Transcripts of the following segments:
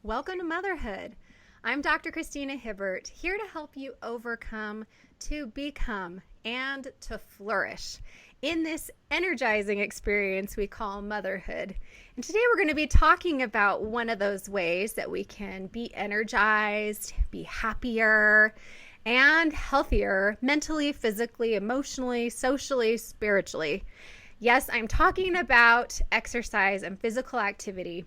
Welcome to Motherhood. I'm Dr. Christina Hibbert, here to help you overcome, to become, and to flourish in this energizing experience we call motherhood. And today we're going to be talking about one of those ways that we can be energized, be happier, and healthier mentally, physically, emotionally, socially, spiritually. Yes, I'm talking about exercise and physical activity.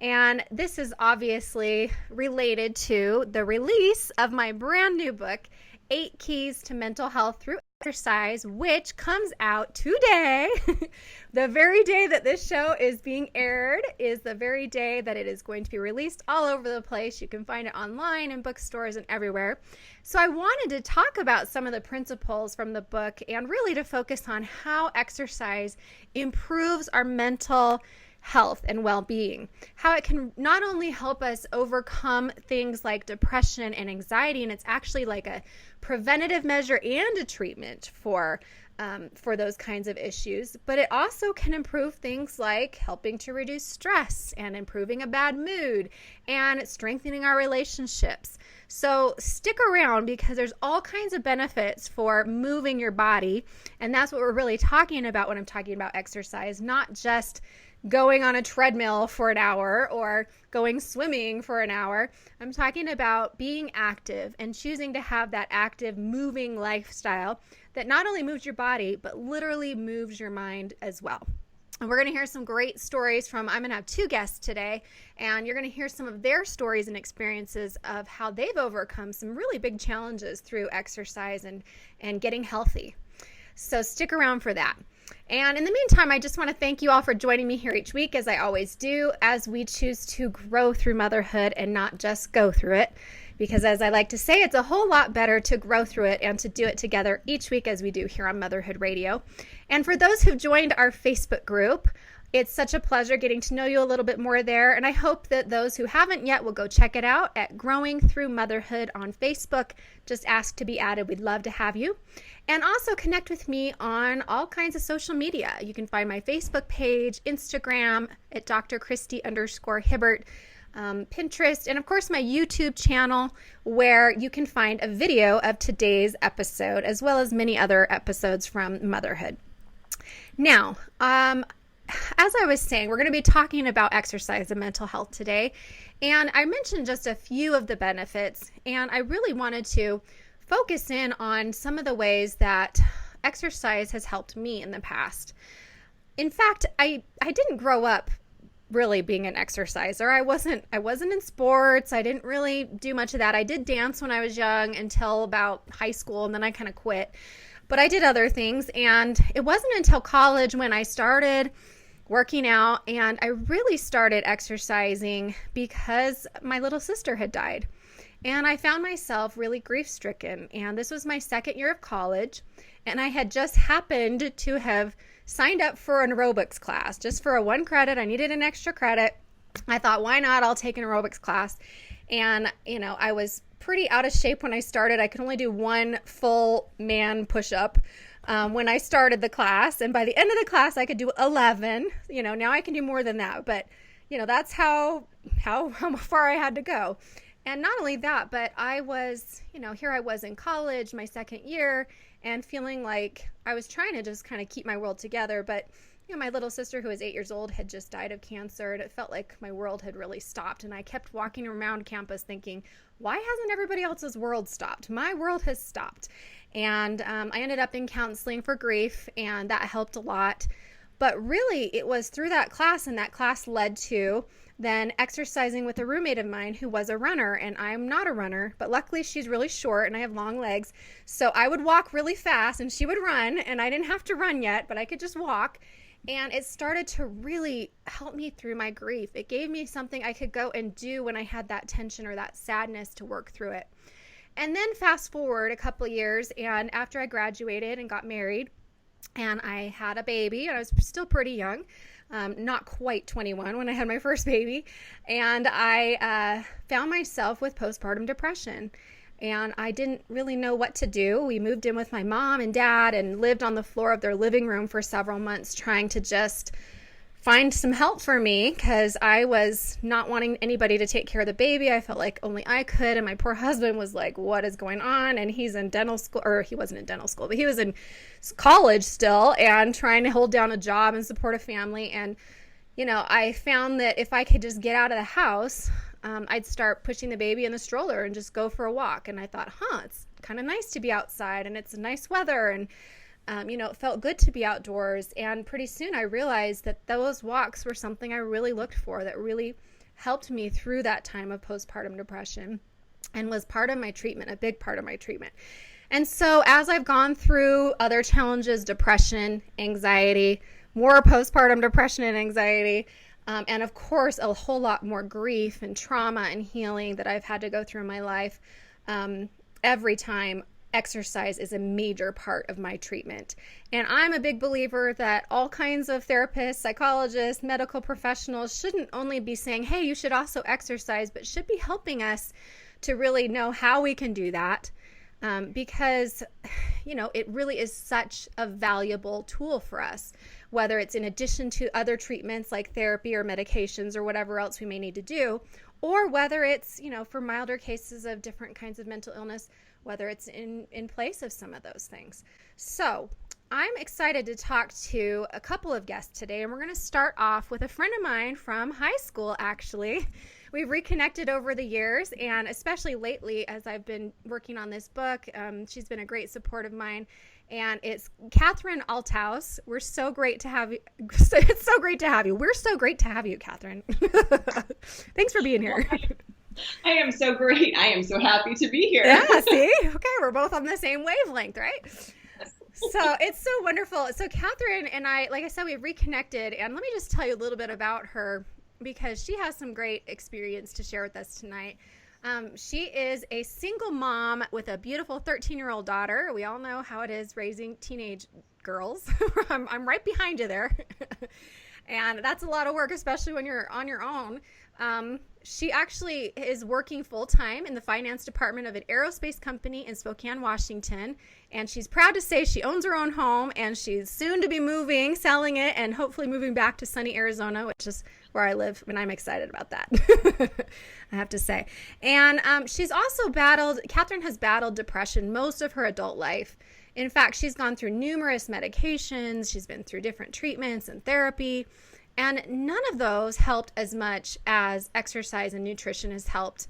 And this is obviously related to the release of my brand new book, 8 Keys to Mental Health Through Exercise, which comes out today. The very day that this show is being aired is the very day that it is going to be released all over the place. You can find it online in bookstores and everywhere. So I wanted to talk about some of the principles from the book and really to focus on how exercise improves our mental health and well-being, how it can not only help us overcome things like depression and anxiety, and it's actually like a preventative measure and a treatment for those kinds of issues, but it also can improve things like helping to reduce stress and improving a bad mood and strengthening our relationships. So stick around because there's all kinds of benefits for moving your body, and that's what we're really talking about when I'm talking about exercise, not just going on a treadmill for an hour or going swimming for an hour. I'm talking about being active and choosing to have that active, moving lifestyle that not only moves your body, but literally moves your mind as well. And we're going to hear some great stories I'm going to have 2 guests today, and you're going to hear some of their stories and experiences of how they've overcome some really big challenges through exercise and getting healthy. So stick around for that. And in the meantime, I just want to thank you all for joining me here each week, as I always do, as we choose to grow through motherhood and not just go through it. Because as I like to say, it's a whole lot better to grow through it and to do it together each week as we do here on Motherhood Radio. And for those who've joined our Facebook group, it's such a pleasure getting to know you a little bit more there. And I hope that those who haven't yet will go check it out at Growing Through Motherhood on Facebook. Just ask to be added. We'd love to have you. And also connect with me on all kinds of social media. You can find my Facebook page, Instagram at Dr. Christy_Hibbert, Pinterest, and of course my YouTube channel, where you can find a video of today's episode, as well as many other episodes from Motherhood. Now, as I was saying, we're going to be talking about exercise and mental health today. And I mentioned just a few of the benefits, and I really wanted to focus in on some of the ways that exercise has helped me in the past. In fact, I didn't grow up really being an exerciser. I wasn't in sports. I didn't really do much of that. I did dance when I was young until about high school, and then I kind of quit. But I did other things, and it wasn't until college when I started working out, and I really started exercising because my little sister had died. And I found myself really grief-stricken, and this was my second year of college, and I had just happened to have signed up for an aerobics class, just for a 1 credit. I needed an extra credit. I thought, why not? I'll take an aerobics class. And, I was pretty out of shape when I started. I could only do 1 full man push-up when I started the class. And by the end of the class, I could do 11. Now I can do more than that. But, that's how far I had to go. And not only that, but I was, here I was in college, my second year, and feeling like I was trying to just kind of keep my world together. But, my little sister, who was 8 years old, had just died of cancer, and it felt like my world had really stopped. And I kept walking around campus thinking, why hasn't everybody else's world stopped? My world has stopped. And I ended up in counseling for grief, and that helped a lot. But really, it was through that class, and that class led to then exercising with a roommate of mine who was a runner, and I'm not a runner, but luckily she's really short and I have long legs. So I would walk really fast and she would run, and I didn't have to run yet, but I could just walk. And it started to really help me through my grief. It gave me something I could go and do when I had that tension or that sadness to work through it. And then fast forward a couple of years, and after I graduated and got married, and I had a baby, and I was still pretty young, not quite 21 when I had my first baby, and I found myself with postpartum depression, and I didn't really know what to do. We moved in with my mom and dad and lived on the floor of their living room for several months, trying to just find some help for me because I was not wanting anybody to take care of the baby. I felt like only I could. And my poor husband was like, what is going on? And he's in dental school, or he wasn't in dental school, but he was in college still and trying to hold down a job and support a family. And, I found that if I could just get out of the house, I'd start pushing the baby in the stroller and just go for a walk. And I thought, it's kind of nice to be outside and it's nice weather. And it felt good to be outdoors. And pretty soon I realized that those walks were something I really looked for, that really helped me through that time of postpartum depression and was part of my treatment, a big part of my treatment. And so as I've gone through other challenges, depression, anxiety, more postpartum depression and anxiety, and of course, a whole lot more grief and trauma and healing that I've had to go through in my life, every time exercise is a major part of my treatment. And I'm a big believer that all kinds of therapists, psychologists, medical professionals shouldn't only be saying, hey, you should also exercise, but should be helping us to really know how we can do that. Because, it really is such a valuable tool for us, whether it's in addition to other treatments like therapy or medications or whatever else we may need to do, or whether it's, for milder cases of different kinds of mental illness, whether it's in place of some of those things. So I'm excited to talk to a couple of guests today, and we're going to start off with a friend of mine from high school, actually. We've reconnected over the years, and especially lately as I've been working on this book, she's been a great support of mine, and it's Catherine Althaus. We're so great to have you. It's so great to have you. We're so great to have you, Catherine. Thanks for being here. I am so great. I am so happy to be here. Yeah, see? Okay, we're both on the same wavelength, right? So it's so wonderful. So Catherine and I, like I said, we've reconnected, and let me just tell you a little bit about her because she has some great experience to share with us tonight. She is a single mom with a beautiful 13-year-old daughter. We all know how it is raising teenage girls. I'm right behind you there. And that's a lot of work, especially when you're on your own. She actually is working full-time in the finance department of an aerospace company in Spokane, Washington. And she's proud to say she owns her own home, and she's soon to be moving, selling it, and hopefully moving back to sunny Arizona, which is where I live, and I'm excited about that, I have to say. And Catherine has battled depression most of her adult life. In fact, she's gone through numerous medications. She's been through different treatments and therapy. And none of those helped as much as exercise and nutrition has helped.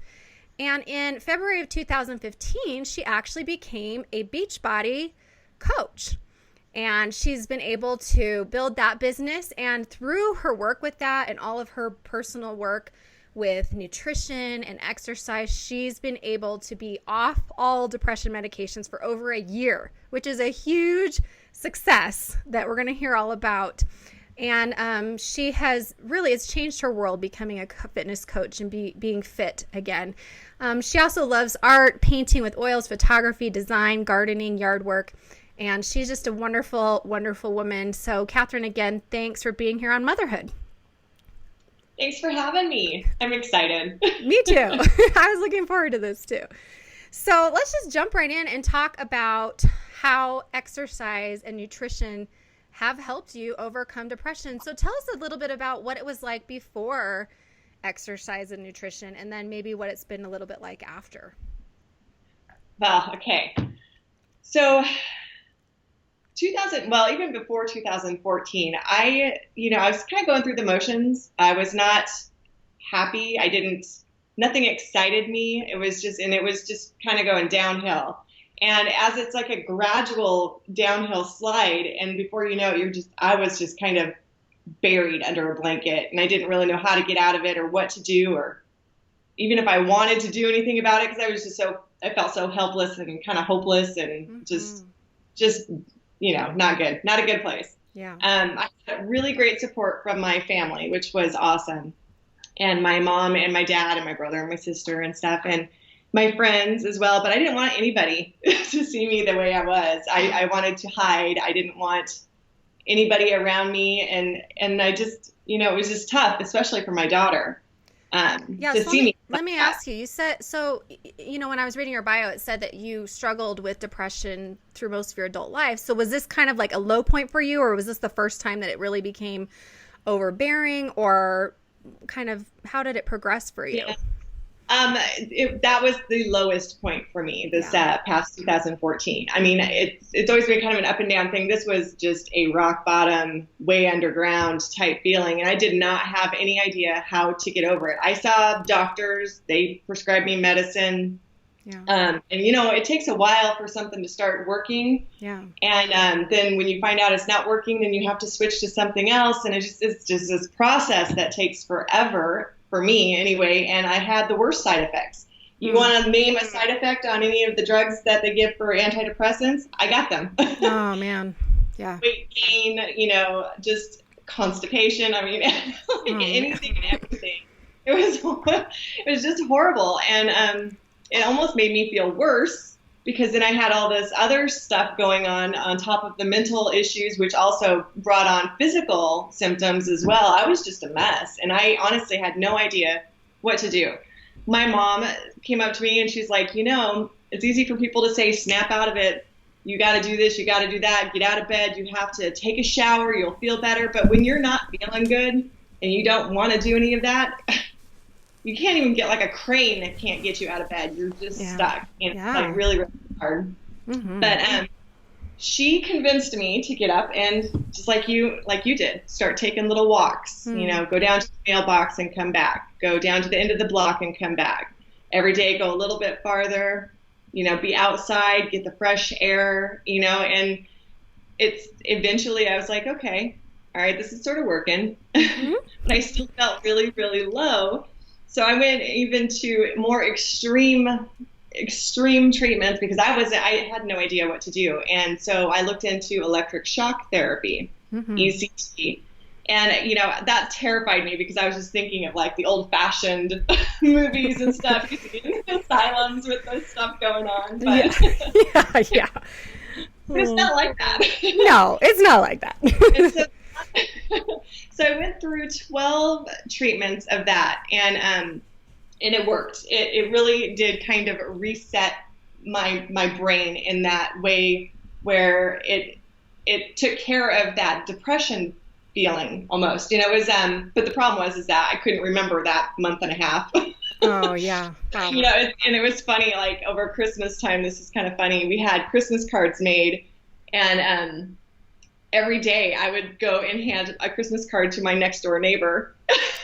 And in February of 2015, she actually became a Beachbody coach. And she's been able to build that business. And through her work with that and all of her personal work with nutrition and exercise, she's been able to be off all depression medications for over a year, which is a huge success that we're going to hear all about. And she has really, it's changed her world, becoming a fitness coach and being fit again. She also loves art, painting with oils, photography, design, gardening, yard work. And she's just a wonderful, wonderful woman. So Catherine, again, thanks for being here on Motherhood. Thanks for having me. I'm excited. Me too. I was looking forward to this too. So let's just jump right in and talk about how exercise and nutrition have helped you overcome depression. So tell us a little bit about what it was like before exercise and nutrition, and then maybe what it's been a little bit like after. Well, okay. So even before 2014, I was kind of going through the motions. I was not happy. Nothing excited me. It was just kind of going downhill. And as it's like a gradual downhill slide, and before you know it, I was just kind of buried under a blanket, and I didn't really know how to get out of it or what to do, or even if I wanted to do anything about it, because I felt so helpless and kind of hopeless and just not good, not a good place. Yeah. I had really great support from my family, which was awesome. And my mom and my dad and my brother and my sister and stuff, and my friends as well, but I didn't want anybody to see me the way I was. I wanted to hide. I didn't want anybody around me, and I just, it was just tough, especially for my daughter. Let me ask you. You said when I was reading your bio, it said that you struggled with depression through most of your adult life. So was this kind of like a low point for you, or was this the first time that it really became overbearing, or kind of how did it progress for you? Yeah. That was the lowest point for me this past 2014. I mean, it's always been kind of an up and down thing. This was just a rock bottom, way underground type feeling. And I did not have any idea how to get over it. I saw doctors, they prescribed me medicine. Yeah. And it takes a while for something to start working. Yeah. And then when you find out it's not working, then you have to switch to something else. And it's just this process that takes forever. For me anyway, and I had the worst side effects. You want to name a side effect on any of the drugs that they give for antidepressants? I got them. Oh man, yeah. Weight gain, just constipation. I mean, anything and everything. It was just horrible, and it almost made me feel worse because then I had all this other stuff going on top of the mental issues, which also brought on physical symptoms as well. I was just a mess, and I honestly had no idea what to do. My mom came up to me, and she's like, it's easy for people to say, snap out of it. You got to do this, you got to do that, get out of bed, you have to take a shower, you'll feel better. But when you're not feeling good and you don't want to do any of that, you can't even get like a crane that can't get you out of bed. You're just stuck. And it's like really, really hard. Mm-hmm. But she convinced me to get up and just like you did, start taking little walks. Go down to the mailbox and come back. Go down to the end of the block and come back. Every day, go a little bit farther. Be outside, get the fresh air. And it's eventually I was like, okay, all right, this is sort of working. Mm-hmm. But I still felt really, really low. So I went even to more extreme treatments because I had no idea what to do. And so I looked into electric shock therapy, ECT. And, that terrified me because I was just thinking of like the old fashioned movies and stuff, in asylums with this stuff going on. But yeah. But it's not like that. No, it's not like that. So I went through 12 treatments of that, and it worked. It really did kind of reset my brain in that way where it took care of that depression feeling almost. It was but the problem was that I couldn't remember that month and a half. Oh yeah. Wow. And it was funny, like over Christmas time, this is kind of funny. We had Christmas cards made, and every day I would go and hand a Christmas card to my next door neighbor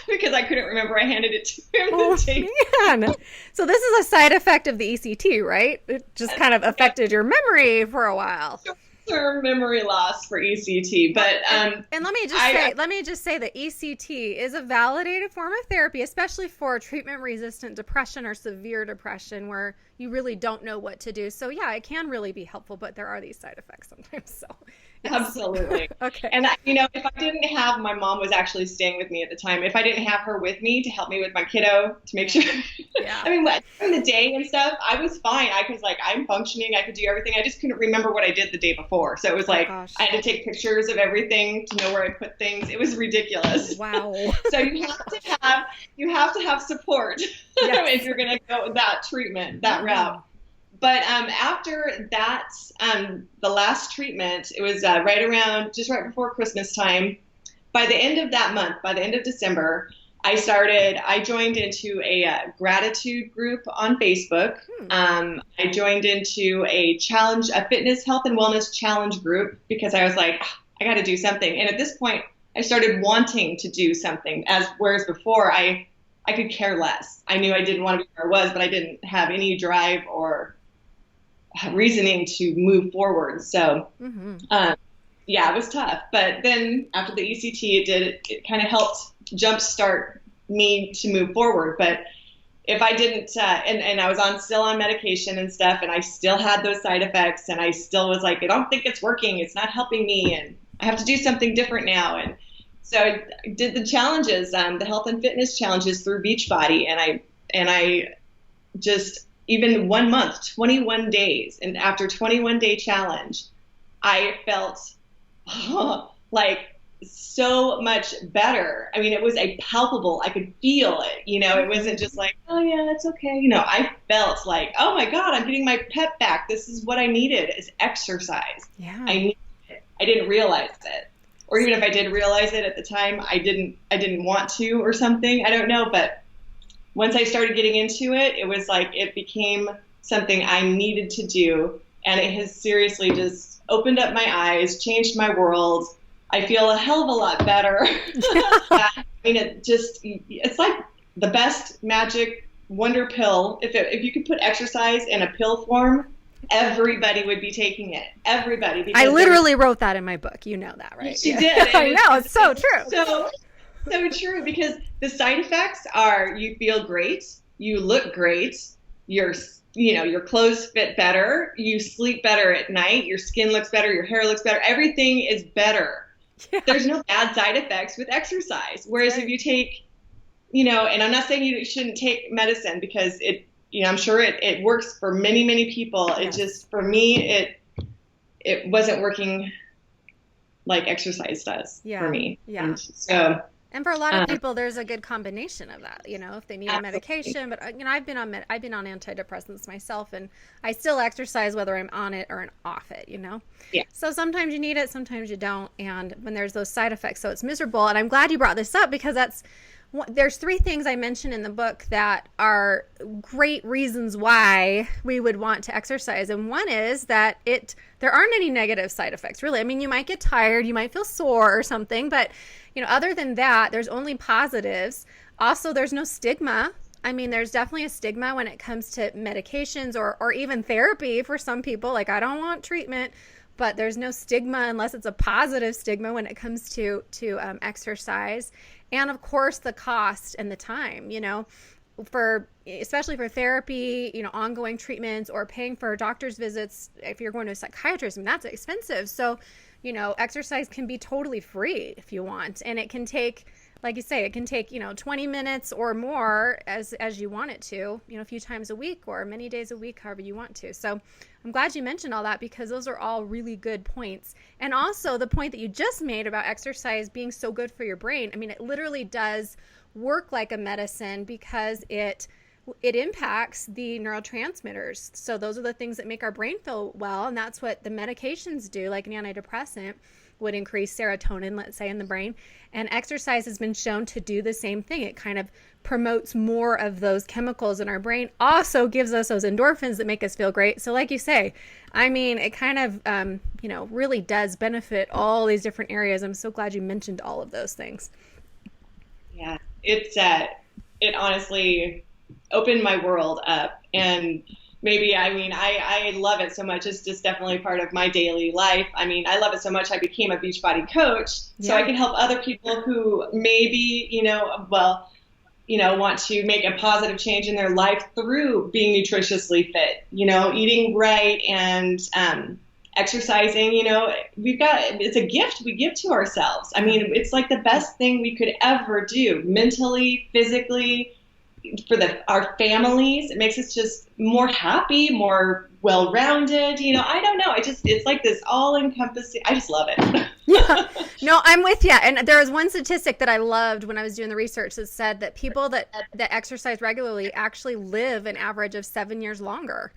because I couldn't remember I handed it to him. Oh, man. So this is a side effect of the ECT, right? It just kind of affected your memory for a while. Short-term memory loss for ECT, but and let me just say that ECT is a validated form of therapy, especially for treatment-resistant depression or severe depression where you really don't know what to do. So yeah, it can really be helpful, but there are these side effects sometimes. So. Absolutely. Okay. And if I didn't have, my mom was actually staying with me at the time. If I didn't have her with me to help me with my kiddo to make sure, I mean, during the day and stuff, I was fine. I was like, I'm functioning. I could do everything. I just couldn't remember what I did the day before. So it was like, I had to take pictures of everything to know where I put things. It was ridiculous. Wow. So you have to have support if you're going to go that treatment, that route. But after that, the last treatment, it was just right before Christmas time. By the end of that month, by the end of December, I joined into a gratitude group on Facebook. I joined into a fitness, health, and wellness challenge group because I was like, I got to do something. And at this point, I started wanting to do something, whereas before I could care less. I knew I didn't want to be where I was, but I didn't have any drive or reasoning to move forward. So, it was tough. But then after the ECT, it kind of helped jumpstart me to move forward. But if I didn't, and I was still on medication and stuff, and I still had those side effects, and I still was like, I don't think it's working. It's not helping me, and I have to do something different now. And so I did the challenges, the health and fitness challenges through Beachbody, and I just, even 1 month, 21 days. And after 21-day challenge, I felt like so much better. I mean, it was palpable. I could feel it. It wasn't just like, oh yeah, it's okay. I felt like, oh my God, I'm getting my pep back. This is what I needed, is exercise. Yeah. I needed it. I didn't realize it. or even if I did realize it at the time, I didn't want to or something. I don't know. But once I started getting into it, it was like it became something I needed to do. And it has seriously just opened up my eyes, changed my world. I feel a hell of a lot better. I mean, it's like the best magic wonder pill. If you could put exercise in a pill form, everybody would be taking it. Everybody. I literally wrote that in my book. You know that, right? She did. I know. It's so true. So true, because the side effects are you feel great, you look great, your clothes fit better, you sleep better at night, your skin looks better, your hair looks better, everything is better. Yeah. There's no bad side effects with exercise. Whereas if you take, and I'm not saying you shouldn't take medicine, because I'm sure it works for many, many people. Yes. It just, for me, it wasn't working like exercise does for me. Yeah. And for a lot of people, there's a good combination of that, if they need a medication. But, I've been on antidepressants myself, and I still exercise whether I'm on it or off it, Yeah. So sometimes you need it, sometimes you don't. And when there's those side effects, so it's miserable. And I'm glad you brought this up, because there's 3 things I mentioned in the book that are great reasons why we would want to exercise. And one is that there aren't any negative side effects, really. I mean, you might get tired, you might feel sore or something, but other than that, there's only positives. Also, there's no stigma. I mean, there's definitely a stigma when it comes to medications or even therapy for some people. Like, I don't want treatment, but there's no stigma unless it's a positive stigma when it comes to exercise. And of course, the cost and the time, especially for therapy, ongoing treatments, or paying for doctor's visits. If you're going to a psychiatrist, and that's expensive. So, exercise can be totally free if you want. And it can take, like you say, 20 minutes or more as you want it to, a few times a week or many days a week, however you want to. So I'm glad you mentioned all that, because those are all really good points. And also the point that you just made about exercise being so good for your brain. I mean, it literally does work like a medicine, because it impacts the neurotransmitters. So those are the things that make our brain feel well. And that's what the medications do. Like an antidepressant would increase serotonin, let's say, in the brain. And exercise has been shown to do the same thing. It kind of promotes more of those chemicals in our brain. Also gives us those endorphins that make us feel great. So like you say, I mean, it kind of, really does benefit all these different areas. I'm so glad you mentioned all of those things. Yeah, it honestly opened my world up. And maybe, I love it so much. It's just definitely part of my daily life. I mean, I love it so much, I became a Beachbody coach, so I can help other people who maybe, want to make a positive change in their life through being nutritiously fit, eating right and exercising. It's a gift we give to ourselves. I mean, it's like the best thing we could ever do, mentally, physically, for our families. It makes us just more happy, more well-rounded. I don't know. It's like this all-encompassing. I just love it. Yeah. No, I'm with you. And there was one statistic that I loved when I was doing the research that said that people that exercise regularly actually live an average of 7 years longer.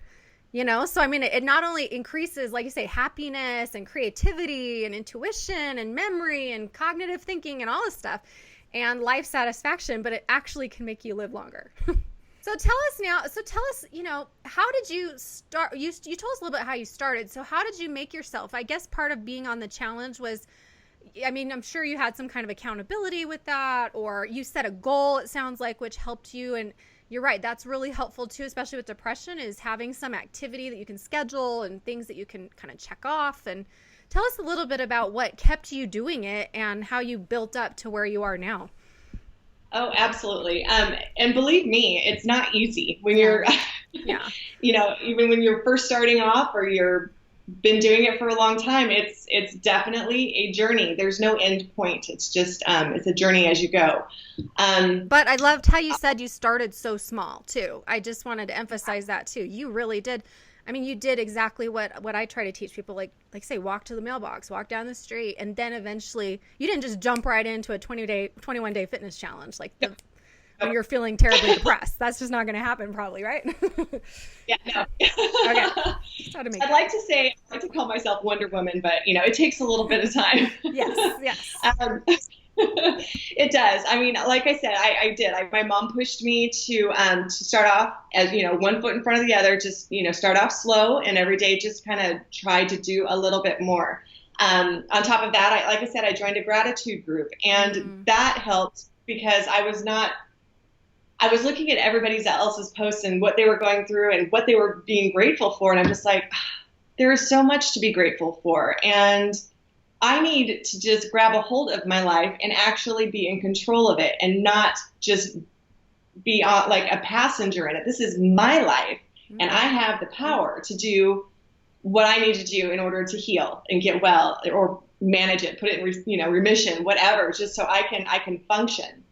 So I mean, it not only increases, like you say, happiness and creativity and intuition and memory and cognitive thinking and all this stuff, and life satisfaction, but it actually can make you live longer. So tell us, how did you start? You told us a little bit how you started. So how did you make yourself? I guess part of being on the challenge was, I'm sure you had some kind of accountability with that, or you set a goal, it sounds like, which helped you. And you're right, that's really helpful too, especially with depression, is having some activity that you can schedule and things that you can kind of check off. And tell us a little bit about what kept you doing it and how you built up to where you are now. Oh, absolutely. And believe me, it's not easy when you're, even when you're first starting off or you're been doing it for a long time. It's definitely a journey. There's no end point. It's just, it's a journey as you go. But I loved how you said you started so small too. I just wanted to emphasize that too. You really did. You did exactly what I try to teach people, like say, walk to the mailbox, walk down the street, and then eventually you didn't just jump right into a 21-day fitness challenge. when you're feeling terribly depressed. That's just not going to happen probably, right? Yeah, no. Okay. I'd like to say, I like to call myself Wonder Woman, but it takes a little bit of time. Yes. It does. I mean, like I said, I did. My mom pushed me to start off as, one foot in front of the other, just, start off slow and every day just kind of try to do a little bit more. On top of that, like I said, I joined a gratitude group, and that helped because I was looking at everybody else's posts and what they were going through and what they were being grateful for. And I'm just like, there is so much to be grateful for. And I need to just grab a hold of my life and actually be in control of it and not just be like a passenger in it. This is my life, and I have the power to do what I need to do in order to heal and get well, or manage it, put it in remission, whatever, just so I can function.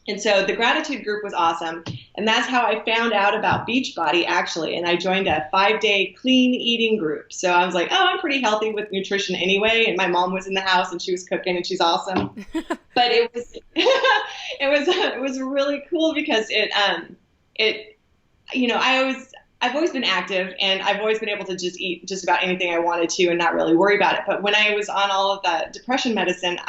And so the gratitude group was awesome. And that's how I found out about Beachbody, actually. And I joined a 5-day clean eating group. So I was like, oh, I'm pretty healthy with nutrition anyway. And my mom was in the house and she was cooking and she's awesome. But it was, it was really cool because I've always been active, and I've always been able to just eat just about anything I wanted to and not really worry about it. But when I was on all of the depression medicine,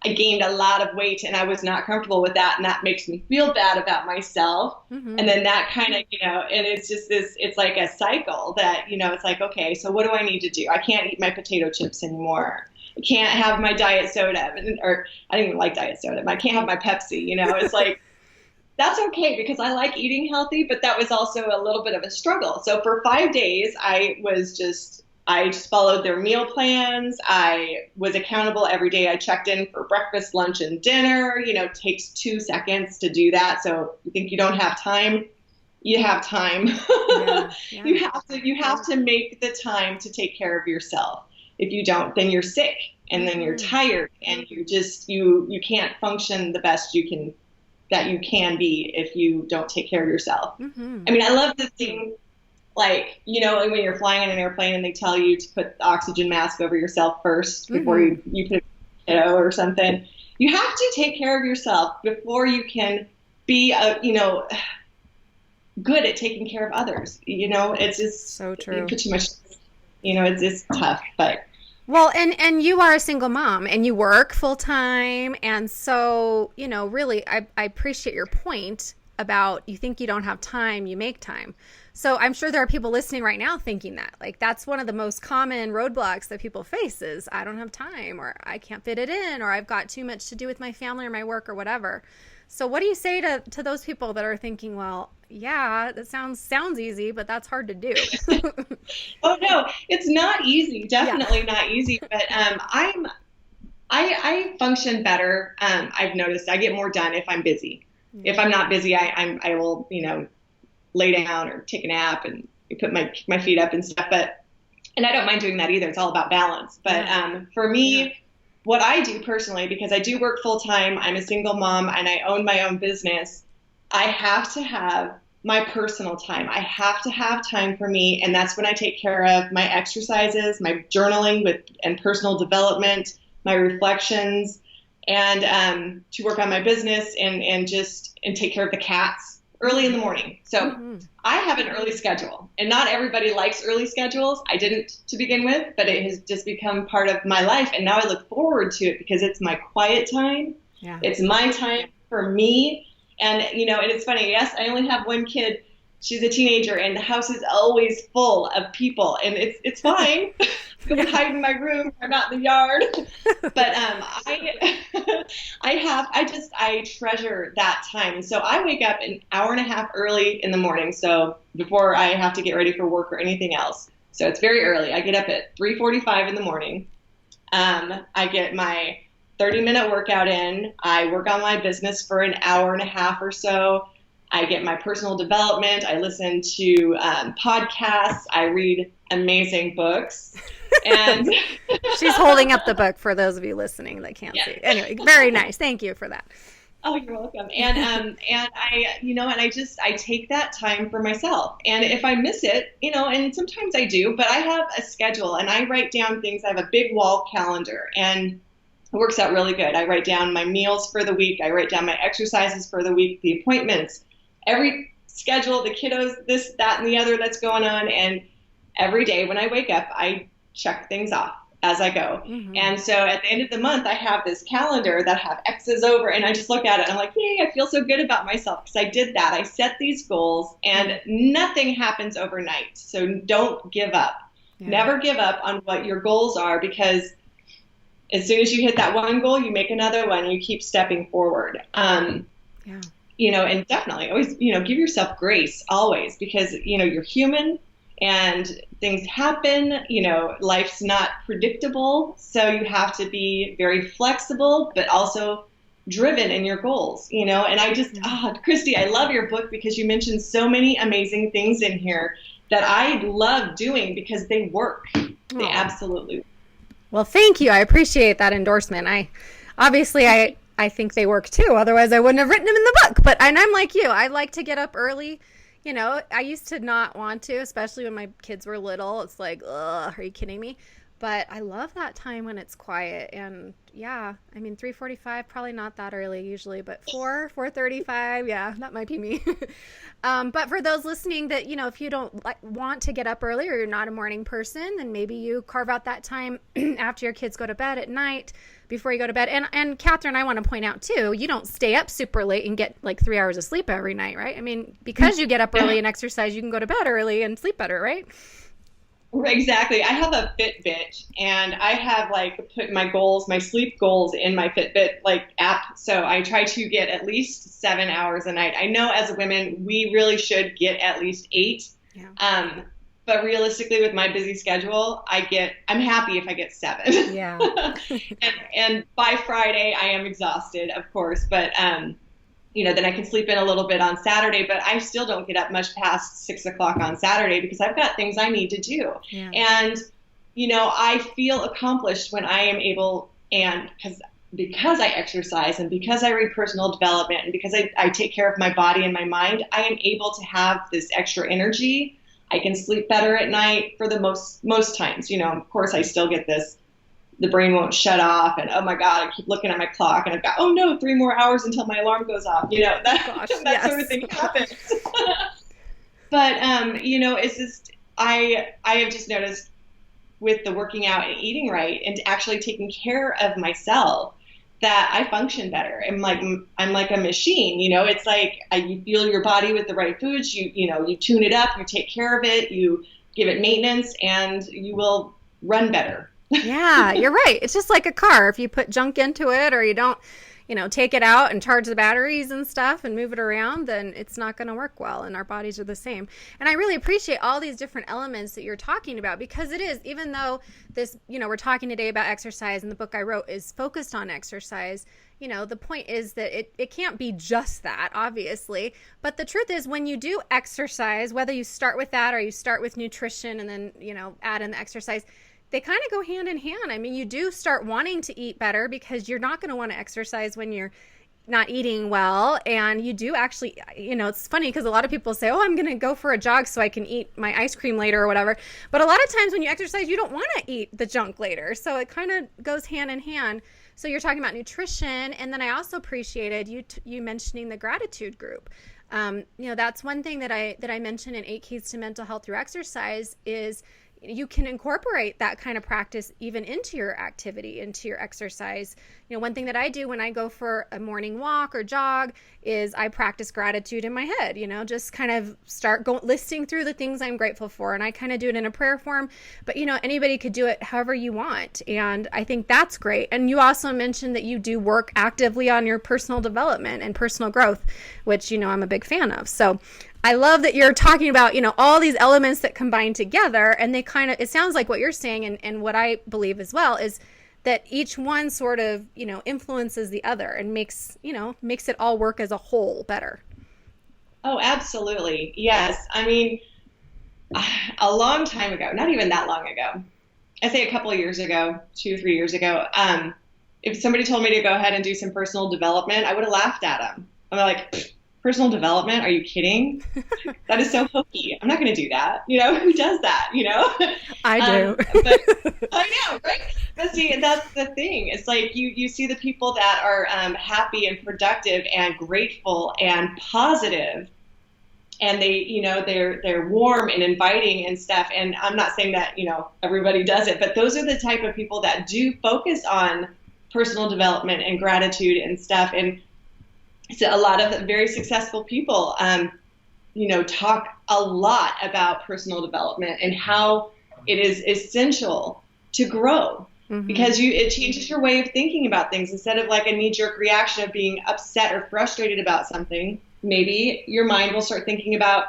I gained a lot of weight, and I was not comfortable with that, and that makes me feel bad about myself. And then that kind of, and it's just it's like a cycle that, it's like, okay, so what do I need to do? I can't eat my potato chips anymore. I can't have my diet soda, or I don't even like diet soda, but I can't have my Pepsi, it's like, that's okay because I like eating healthy, but that was also a little bit of a struggle. So for 5 days, I just followed their meal plans. I was accountable every day. I checked in for breakfast, lunch, and dinner. It takes 2 seconds to do that. So you think you don't have time? You have time. Yeah. You have to make the time to take care of yourself. If you don't, then you're sick, and then you're tired, and you can't function the best you can be if you don't take care of yourself. I mean, I love the thing, like, when you're flying in an airplane and they tell you to put the oxygen mask over yourself first before you put a kiddo or something. You have to take care of yourself before you can be good at taking care of others. It's just so true. You put too much, it's tough, but. Well, and you are a single mom and you work full time. And so, really, I appreciate your point about you think you don't have time, you make time. So I'm sure there are people listening right now thinking that, like, that's one of the most common roadblocks that people face is I don't have time, or I can't fit it in, or I've got too much to do with my family or my work or whatever. So what do you say to those people that are thinking, well, yeah, that sounds easy, but that's hard to do? Oh no, it's not easy. Definitely not easy. But I function better. I've noticed I get more done if I'm busy. If I'm not busy, I will lay down or take a nap and put my feet up and stuff. And I don't mind doing that either. It's all about balance. But for me, what I do personally, because I do work full time, I'm a single mom and I own my own business, I have to have my personal time. I have to have time for me. And that's when I take care of my exercises, my journaling and personal development, my reflections, and to work on my business and take care of the cats early in the morning. So I have an early schedule, and not everybody likes early schedules. I didn't to begin with, but it has just become part of my life. And now I look forward to it because it's my quiet time. Yeah. It's my time for me. And, and it's funny. Yes, I only have one kid. She's a teenager, and the house is always full of people, and it's fine. Go hide in my room. I'm not in the yard. But I treasure that time. And so I wake up an hour and a half early in the morning, so before I have to get ready for work or anything else. So it's very early. I get up at 3:45 in the morning. I get my 30-minute workout in. I work on my business for an hour and a half or so. I get my personal development. I listen to podcasts. I read amazing books. And she's holding up the book for those of you listening that can't see. Anyway, very nice. Thank you for that. Oh, you're welcome. And I take that time for myself. And if I miss it, and sometimes I do, but I have a schedule and I write down things. I have a big wall calendar, and It works out really good. I write down my meals for the week. I write down my exercises for the week, the appointments, every schedule, the kiddos, this, that, and the other that's going on. And every day when I wake up, I check things off as I go. Mm-hmm. And so at the end of the month, I have this calendar that I have X's over, and I just look at it and I'm like, yay, I feel so good about myself because I did that. I set these goals, and nothing happens overnight. So don't give up. Yeah. Never give up on what your goals are, because as soon as you hit that one goal, you make another one, and you keep stepping forward. And definitely always, give yourself grace always, because, you're human and things happen, life's not predictable. So you have to be very flexible, but also driven in your goals, and I just, Christy, I love your book because you mentioned so many amazing things in here that I love doing because they work. They absolutely work. Well, thank you. I appreciate that endorsement. I think they work too. Otherwise I wouldn't have written them in the book, and I'm like you, I like to get up early. I used to not want to, especially when my kids were little. It's like, ugh, are you kidding me? But I love that time when it's quiet. And 3:45, probably not that early usually, but 4:35, yeah, that might be me. But for those listening that, if you don't want to get up early, or you're not a morning person, then maybe you carve out that time after your kids go to bed at night, before you go to bed. And Catherine, I want to point out too, you don't stay up super late and get like 3 hours of sleep every night, right? I mean, because you get up early and exercise, you can go to bed early and sleep better, right? Exactly. I have a Fitbit, and I have put my goals, my sleep goals in my Fitbit app. So I try to get at least 7 hours a night. I know as women, we really should get at least 8. Yeah. But realistically, with my busy schedule, I'm happy if I get 7. Yeah. and by Friday, I am exhausted, of course, but then I can sleep in a little bit on Saturday, but I still don't get up much past 6 o'clock on Saturday because I've got things I need to do. Yeah. And, I feel accomplished when I am able, and because I exercise and because I read personal development and because I take care of my body and my mind, I am able to have this extra energy. I can sleep better at night for the most times. Of course, I still get this. The brain won't shut off, and oh my God, I keep looking at my clock, and I've got, oh no, 3 more hours until my alarm goes off. That sort of thing happens. But it's just I have just noticed with the working out and eating right and actually taking care of myself that I function better. I'm like a machine. It's like you fuel your body with the right foods. You tune it up, you take care of it, you give it maintenance, and you will run better. Yeah, you're right. It's just like a car. If you put junk into it, or you don't, take it out and charge the batteries and stuff and move it around, then it's not going to work well. And our bodies are the same. And I really appreciate all these different elements that you're talking about, because it is, even though this, we're talking today about exercise, and the book I wrote is focused on exercise. The point is that it can't be just that, obviously. But the truth is, when you do exercise, whether you start with that or you start with nutrition and then, add in the exercise, they kind of go hand in hand. I mean, you do start wanting to eat better because you're not going to want to exercise when you're not eating well. And you do actually, it's funny because a lot of people say, oh, I'm going to go for a jog so I can eat my ice cream later or whatever. But a lot of times when you exercise, you don't want to eat the junk later. So it kind of goes hand in hand. So you're talking about nutrition. And then I also appreciated you mentioning the gratitude group. That's one thing that I mentioned in 8 Keys to Mental Health Through Exercise is you can incorporate that kind of practice even into your activity, into your exercise. One thing that I do when I go for a morning walk or jog is I practice gratitude in my head, just kind of start listing through the things I'm grateful for. And I kind of do it in a prayer form, but anybody could do it however you want. And I think that's great. And you also mentioned that you do work actively on your personal development and personal growth, which, I'm a big fan of. So I love that you're talking about, all these elements that combine together, and they it sounds like what you're saying, and what I believe as well is that each one sort of, influences the other and makes it all work as a whole better. Oh, absolutely. Yes. I mean, a long time ago, not even that long ago, I'd say a couple of years ago, 2 or 3 years ago, if somebody told me to go ahead and do some personal development, I would have laughed at them. I'm like, personal development? Are you kidding? That is so hokey. I'm not going to do that. Who does that? I do. But I know, right? But see, that's the thing. It's like you see the people that are happy and productive and grateful and positive, and they're warm and inviting and stuff. And I'm not saying that, everybody does it, but those are the type of people that do focus on personal development and gratitude and stuff. And so a lot of very successful people, talk a lot about personal development and how it is essential to grow, because it changes your way of thinking about things. Instead of like a knee-jerk reaction of being upset or frustrated about something, maybe your mind will start thinking about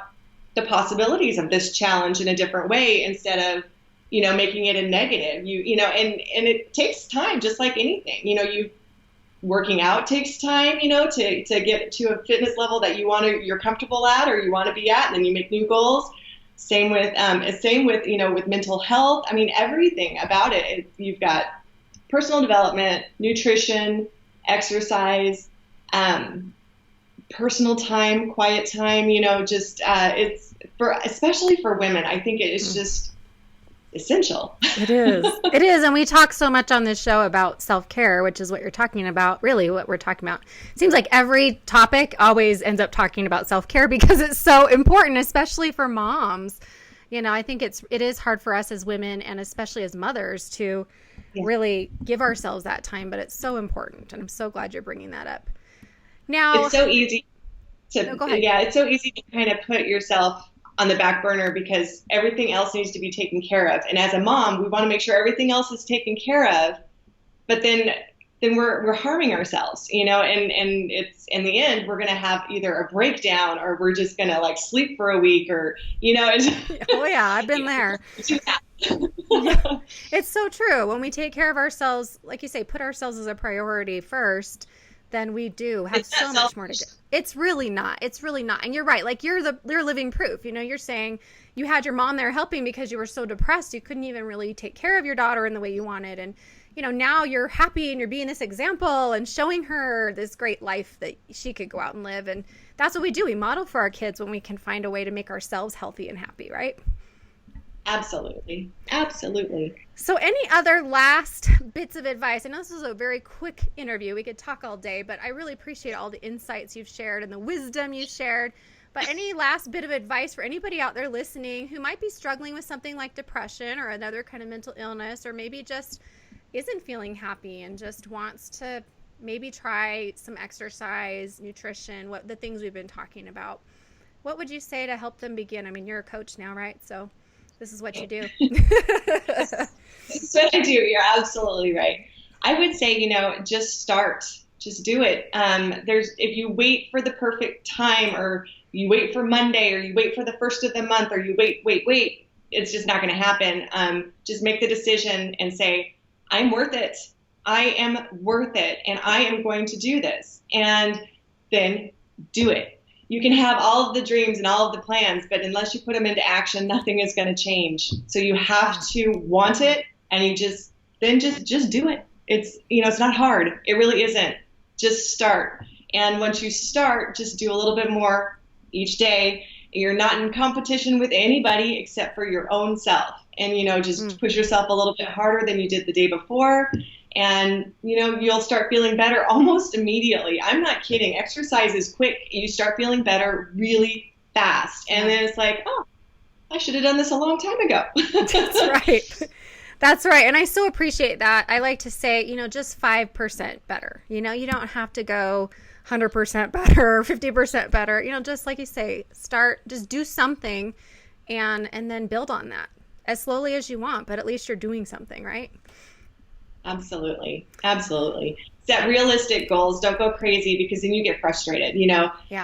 the possibilities of this challenge in a different way, instead of, making it a negative. And it takes time, just like anything. Working out takes time, to get to a fitness level that you're comfortable at, or you want to be at, and then you make new goals. Same with with mental health. I mean, everything about it. You've got personal development, nutrition, exercise, personal time, quiet time. It's especially for women. I think it is just essential. It is. And we talk so much on this show about self-care, which is what you're talking about, really what we're talking about. It seems like every topic always ends up talking about self-care because it's so important, especially for moms. I think it is hard for us as women, and especially as mothers, to really give ourselves that time, but it's so important. And I'm so glad you're bringing that up. Now, it's so easy go ahead. It's so easy to kind of put yourself on the back burner because everything else needs to be taken care of. And as a mom, we want to make sure everything else is taken care of, but then we're harming ourselves, and it's in the end, we're going to have either a breakdown, or we're just going to like sleep for a week, or, Oh yeah, I've been there. Yeah, it's so true. When we take care of ourselves, like you say, put ourselves as a priority first, then we do have so much more to do. It's really not. And you're right. Like you're living proof. You're saying you had your mom there helping because you were so depressed. You couldn't even really take care of your daughter in the way you wanted. And, now you're happy and you're being this example and showing her this great life that she could go out and live. And that's what we do. We model for our kids when we can find a way to make ourselves healthy and happy, right? Absolutely. So any other last bits of advice? I know this is a very quick interview. We could talk all day, but I really appreciate all the insights you've shared and the wisdom you shared. But any last bit of advice for anybody out there listening who might be struggling with something like depression or another kind of mental illness, or maybe just isn't feeling happy and just wants to maybe try some exercise, nutrition, what the things we've been talking about? What would you say to help them begin? I mean, you're a coach now, right? So this is what you do. This is what I do. You're absolutely right. I would say, just start. Just do it. If you wait for the perfect time, or you wait for Monday, or you wait for the first of the month, or you wait, it's just not going to happen. Just make the decision and say, I'm worth it. I am worth it, and I am going to do this. And then do it. You can have all of the dreams and all of the plans, but unless you put them into action, nothing is going to change. So you have to want it, and you just do it. It's not hard. It really isn't. Just start. And once you start, just do a little bit more each day. You're not in competition with anybody except for your own self. And, just push yourself a little bit harder than you did the day before. And, you'll start feeling better almost immediately. I'm not kidding. Exercise is quick. You start feeling better really fast. And then it's like, oh, I should have done this a long time ago. That's right. That's right. And I so appreciate that. I like to say, just 5% better. You don't have to go 100% better or 50% better. Just like you say, just do something and then build on that as slowly as you want, but at least you're doing something, right? Absolutely. Set realistic goals. Don't go crazy, because then you get frustrated.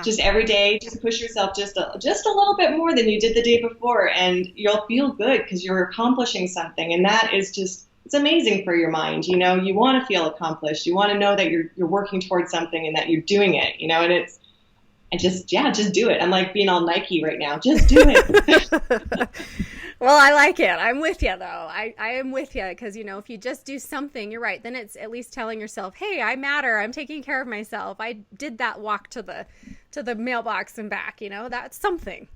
Just every day, just push yourself just a little bit more than you did the day before, and you'll feel good because you're accomplishing something. And that is it's amazing for your mind. You want to feel accomplished. You want to know that you're working towards something and that you're doing it, and just do it. I'm like being all Nike right now. Just do it. Well, I like it. I'm with you, though. I am with you because, if you just do something, you're right. Then it's at least telling yourself, hey, I matter. I'm taking care of myself. I did that walk to the mailbox and back. That's something.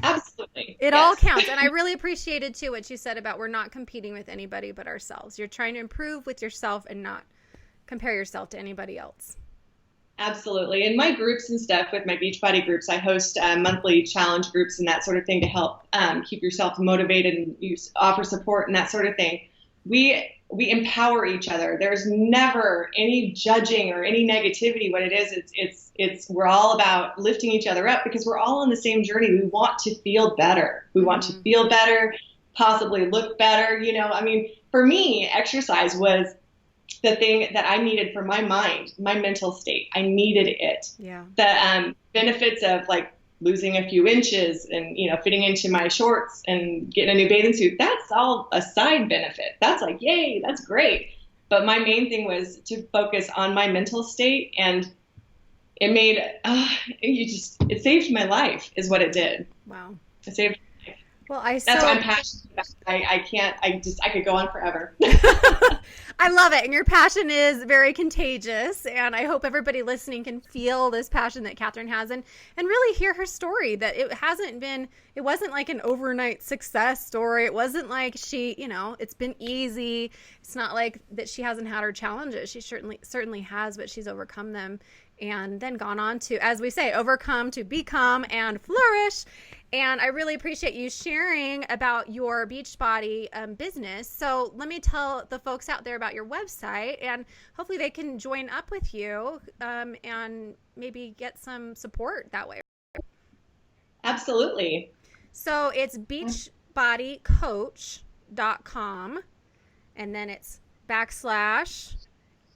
Absolutely. It all Yes. counts. And I really appreciated, too, what you said about we're not competing with anybody but ourselves. You're trying to improve with yourself and not compare yourself to anybody else. Absolutely. In my groups and stuff with my Beachbody groups, I host monthly challenge groups and that sort of thing to help keep yourself motivated and offer support and that sort of thing. We empower each other. There's never any judging or any negativity. What it is, it's we're all about lifting each other up because we're all on the same journey. We want to feel better. We want to feel better, possibly look better. I mean, for me, exercise was the thing that I needed for my mind, my mental state. I needed it. Yeah. The benefits of like losing a few inches and, fitting into my shorts and getting a new bathing suit, that's all a side benefit. That's like, yay, that's great. But my main thing was to focus on my mental state, and it made, it saved my life is what it did. Wow. It saved. Well, That's what I'm passionate about. I could go on forever. I love it. And your passion is very contagious. And I hope everybody listening can feel this passion that Catherine has and really hear her story, that it wasn't like an overnight success story. It wasn't like it's been easy. It's not like that she hasn't had her challenges. She certainly has, but she's overcome them and then gone on to, as we say, overcome to become and flourish. And I really appreciate you sharing about your Beachbody business. So let me tell the folks out there about your website, and hopefully they can join up with you and maybe get some support that way. Absolutely. So it's beachbodycoach.com, and then it's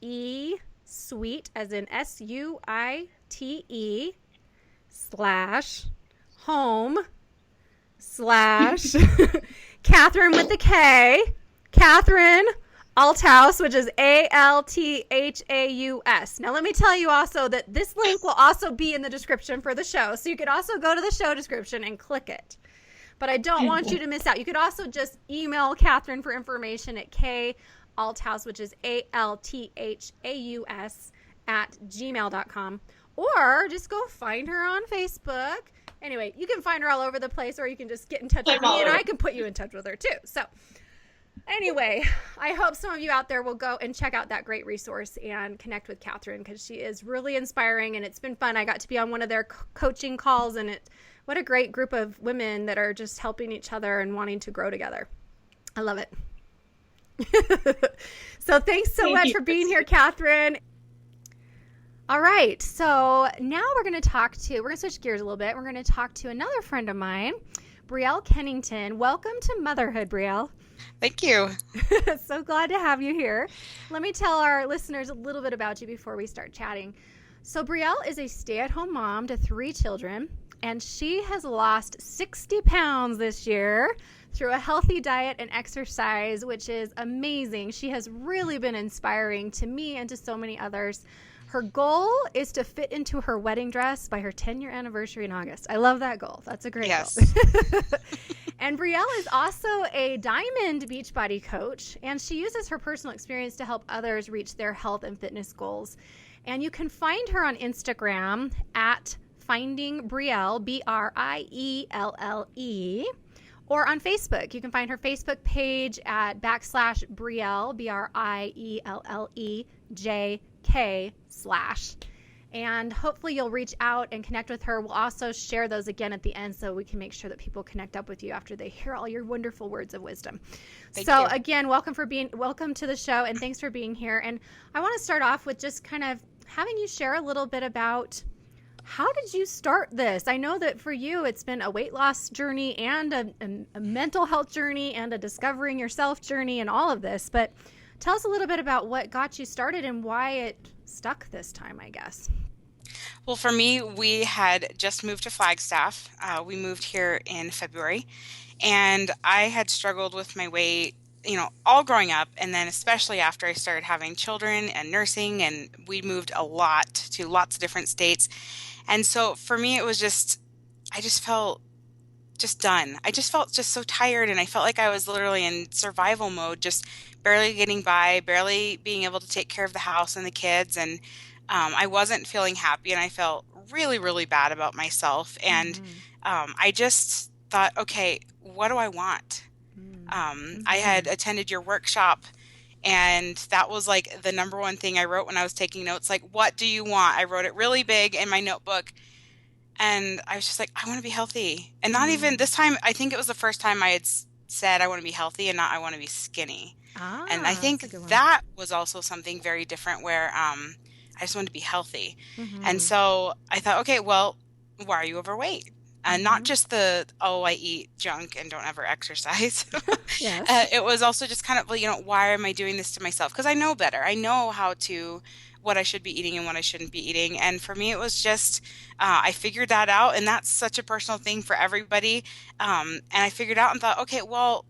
/e-suite, as in SUITE/home/ Catherine with the K, Catherine Althaus, which is ALTHAUS. Now, let me tell you also that this link will also be in the description for the show. So you could also go to the show description and click it. But I don't want you to miss out. You could also just email Catherine for information at Althaus, which is ALTHAUS @gmail.com. Or just go find her on Facebook. Anyway, you can find her all over the place, or you can just get in touch with me, and I can put you in touch with her too. So anyway, I hope some of you out there will go and check out that great resource and connect with Catherine, because she is really inspiring, and it's been fun. I got to be on one of their coaching calls, and what a great group of women that are just helping each other and wanting to grow together. I love it. So thanks so much for being here, Catherine. All right, so now we're going to switch gears a little bit. We're going to talk to another friend of mine, Brielle Kennington. Welcome to Motherhood, Brielle. Thank you. So glad to have you here. Let me tell our listeners a little bit about you before we start chatting. So Brielle is a stay-at-home mom to 3 children, and she has lost 60 pounds this year through a healthy diet and exercise, which is amazing. She has really been inspiring to me and to so many others. Her goal is to fit into her wedding dress by her 10-year anniversary in August. I love that goal. That's a great goal. And Brielle is also a Diamond Beachbody coach, and she uses her personal experience to help others reach their health and fitness goals. And you can find her on Instagram at Finding Brielle, BRIELLE, or on Facebook. You can find her Facebook page at /Brielle, BRIELLEJK/. And hopefully you'll reach out and connect with her. We'll also share those again at the end so we can make sure that people connect up with you after they hear all your wonderful words of wisdom. Thank you. Again, welcome to the show, and thanks for being here. And I want to start off with just kind of having you share a little bit about, how did you start this? I know that for you, it's been a weight loss journey and a mental health journey and a discovering yourself journey and all of this. But tell us a little bit about what got you started and why it stuck this time, I guess. Well, for me, we had just moved to Flagstaff. We moved here in February, and I had struggled with my weight, all growing up, and then especially after I started having children and nursing, and we moved a lot to lots of different states. And so for me, it was I just felt just done. I just felt just so tired, and I felt like I was literally in survival mode, just barely getting by, barely being able to take care of the house and the kids. And I wasn't feeling happy, and I felt really, really bad about myself. And Mm-hmm. I just thought, okay, what do I want? I Mm-hmm. had attended your workshop, and that was like the number one thing I wrote when I was taking notes. Like, what do you want? I wrote it really big in my notebook. And I was just like, I want to be healthy. And not even Mm. this time, I think it was the first time I had said I want to be healthy and not I want to be skinny. And I Ah, that's think a good one. that was also something very different where I just wanted to be healthy. And Mm-hmm. so I thought, okay, well, why are you overweight? And not Mm-hmm. just the, oh, I eat junk and don't ever exercise. Yes. It was also just kind of, why am I doing this to myself? Because I know better. I know what I should be eating and what I shouldn't be eating. And for me, it was just, I figured that out. And that's such a personal thing for everybody. And I figured out and thought, okay, well,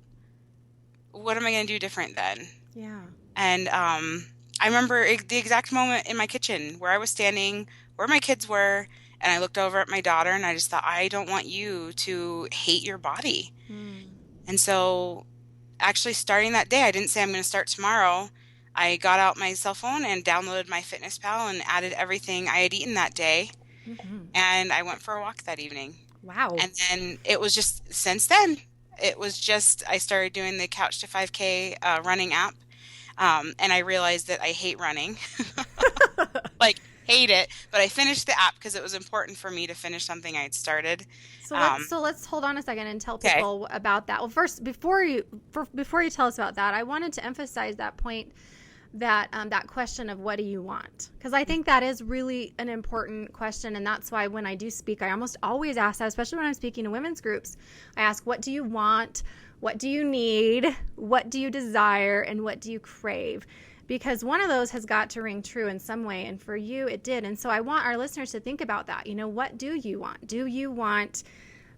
what am I going to do different then? Yeah. And I remember the exact moment in my kitchen where I was standing, where my kids were, and I looked over at my daughter and I just thought, I don't want you to hate your body. Mm. And so actually starting that day, I didn't say I'm going to start tomorrow. I got out my cell phone and downloaded my Fitness Pal and added everything I had eaten that day. Mm-hmm. And I went for a walk that evening. Wow. And then it was just, since then, it was just, I started doing the Couch to 5K running app. And I realized that I hate running, like hate it, but I finished the app because it was important for me to finish something I had started. So Um, let's hold on a second and tell okay. people about that. Well, first, before you tell us about that, I wanted to emphasize that point, that that question of what do you want? Because I think that is really an important question, and that's why when I do speak, I almost always ask that, especially when I'm speaking to women's groups. I ask, what do you want? What do you need? What do you desire? And what do you crave? Because one of those has got to ring true in some way, and for you it did. And so I want our listeners to think about that. What do you want? Do you want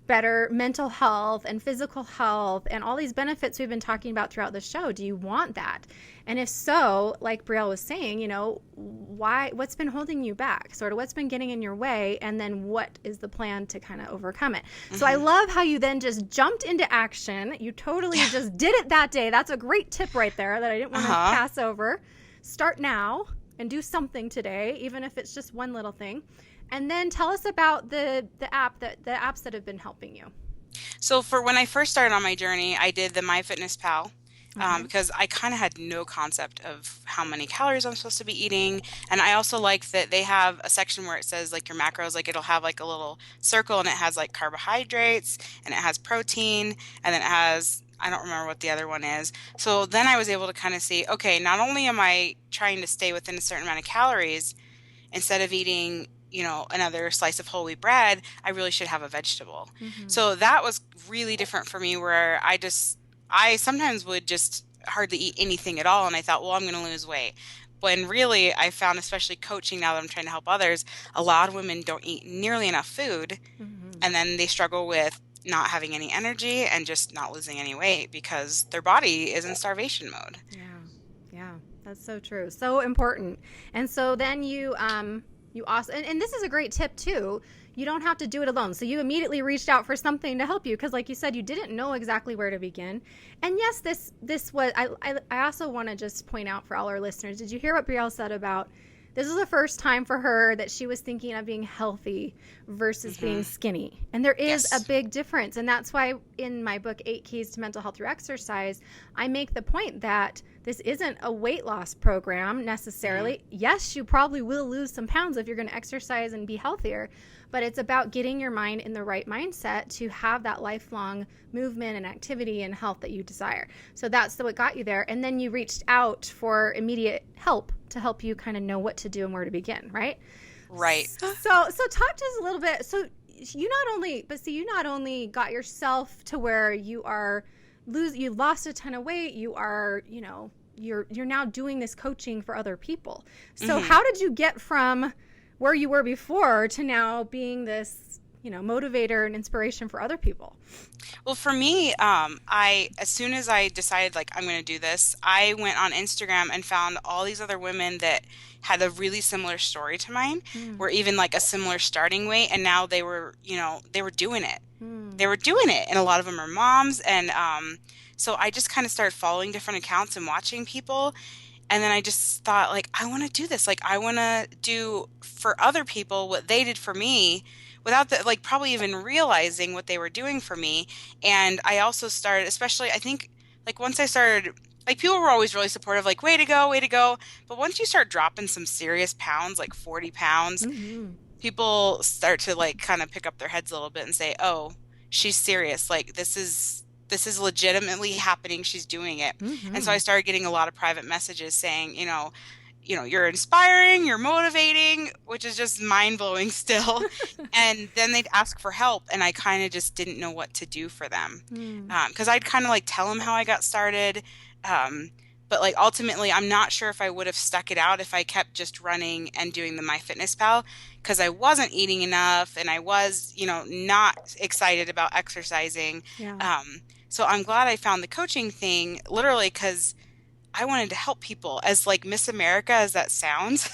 better mental health and physical health and all these benefits we've been talking about throughout the show? Do you want that? And if so, like Brielle was saying, what's been holding you back? Sort of what's been getting in your way, and then what is the plan to kind of overcome it? So I Hmm. love how you then just jumped into action. You totally Yeah. just did it that day. That's a great tip right there that I didn't want to Uh-huh. pass over. Start now and do something today, even if it's just one little thing. And then tell us about the apps that have been helping you. So for when I first started on my journey, I did the MyFitnessPal Okay. because I kind of had no concept of how many calories I'm supposed to be eating. And I also like that they have a section where it says like your macros, like it'll have like a little circle and it has like carbohydrates and it has protein and then it has, I don't remember what the other one is. So then I was able to kind of see, okay, not only am I trying to stay within a certain amount of calories, instead of eating, another slice of whole wheat bread, I really should have a vegetable. Mm-hmm. So that was really different for me where I sometimes would just hardly eat anything at all. And I thought, well, I'm going to lose weight. When really I found, especially coaching now that I'm trying to help others, a lot of women don't eat nearly enough food. Mm-hmm. And then they struggle with not having any energy and just not losing any weight because their body is in starvation mode. Yeah. Yeah. That's so true. So important. And so then you also, and this is a great tip too. You don't have to do it alone. So you immediately reached out for something to help you because, like you said, you didn't know exactly where to begin. And yes, this was. I also want to just point out for all our listeners. Did you hear what Brielle said about? This was the first time for her that she was thinking of being healthy versus being Hmm. skinny. And there is a Yes. big difference. And that's why in my book, 8 Keys to Mental Health Through Exercise, I make the point that this isn't a weight loss program Hmm. necessarily. Yes, you probably will lose some pounds if you're going to exercise and be healthier, but it's about getting your mind in the right mindset to have that lifelong movement and activity and health that you desire. So that's what got you there. And then you reached out for immediate help to help you kind of know what to do and where to begin, right? Right. So talk to us a little bit. So you not only got yourself to where you lost a ton of weight, you're now doing this coaching for other people. So Hmm. how did you get from where you were before to now being this motivator and inspiration for other people. Well, for me, as soon as I decided like I'm going to do this, I went on Instagram and found all these other women that had a really similar story to mine, Mm. were even like a similar starting weight, and now they were doing it. Mm. They were doing it, and a lot of them are moms, and so I just kind of started following different accounts and watching people, and then I just thought like I want to do this, like I want to do for other people what they did for me without the, like probably even realizing what they were doing for me. And I also started, especially I think like once I started, like people were always really supportive, like way to go, way to go. But once you start dropping some serious pounds, like 40 pounds, Mm-hmm. people start to like kind of pick up their heads a little bit and say, "Oh, she's serious. Like this is legitimately happening. She's doing it." And so Mm-hmm. I started getting a lot of private messages saying, you're inspiring, you're motivating, which is just mind-blowing still. And then they'd ask for help, and I kind of just didn't know what to do for them. Mm. Because I'd kind of like tell them how I got started. But like ultimately, I'm not sure if I would have stuck it out if I kept just running and doing the MyFitnessPal, because I wasn't eating enough and I was, not excited about exercising. Yeah. So I'm glad I found the coaching thing, literally because I wanted to help people, as like Miss America as that sounds.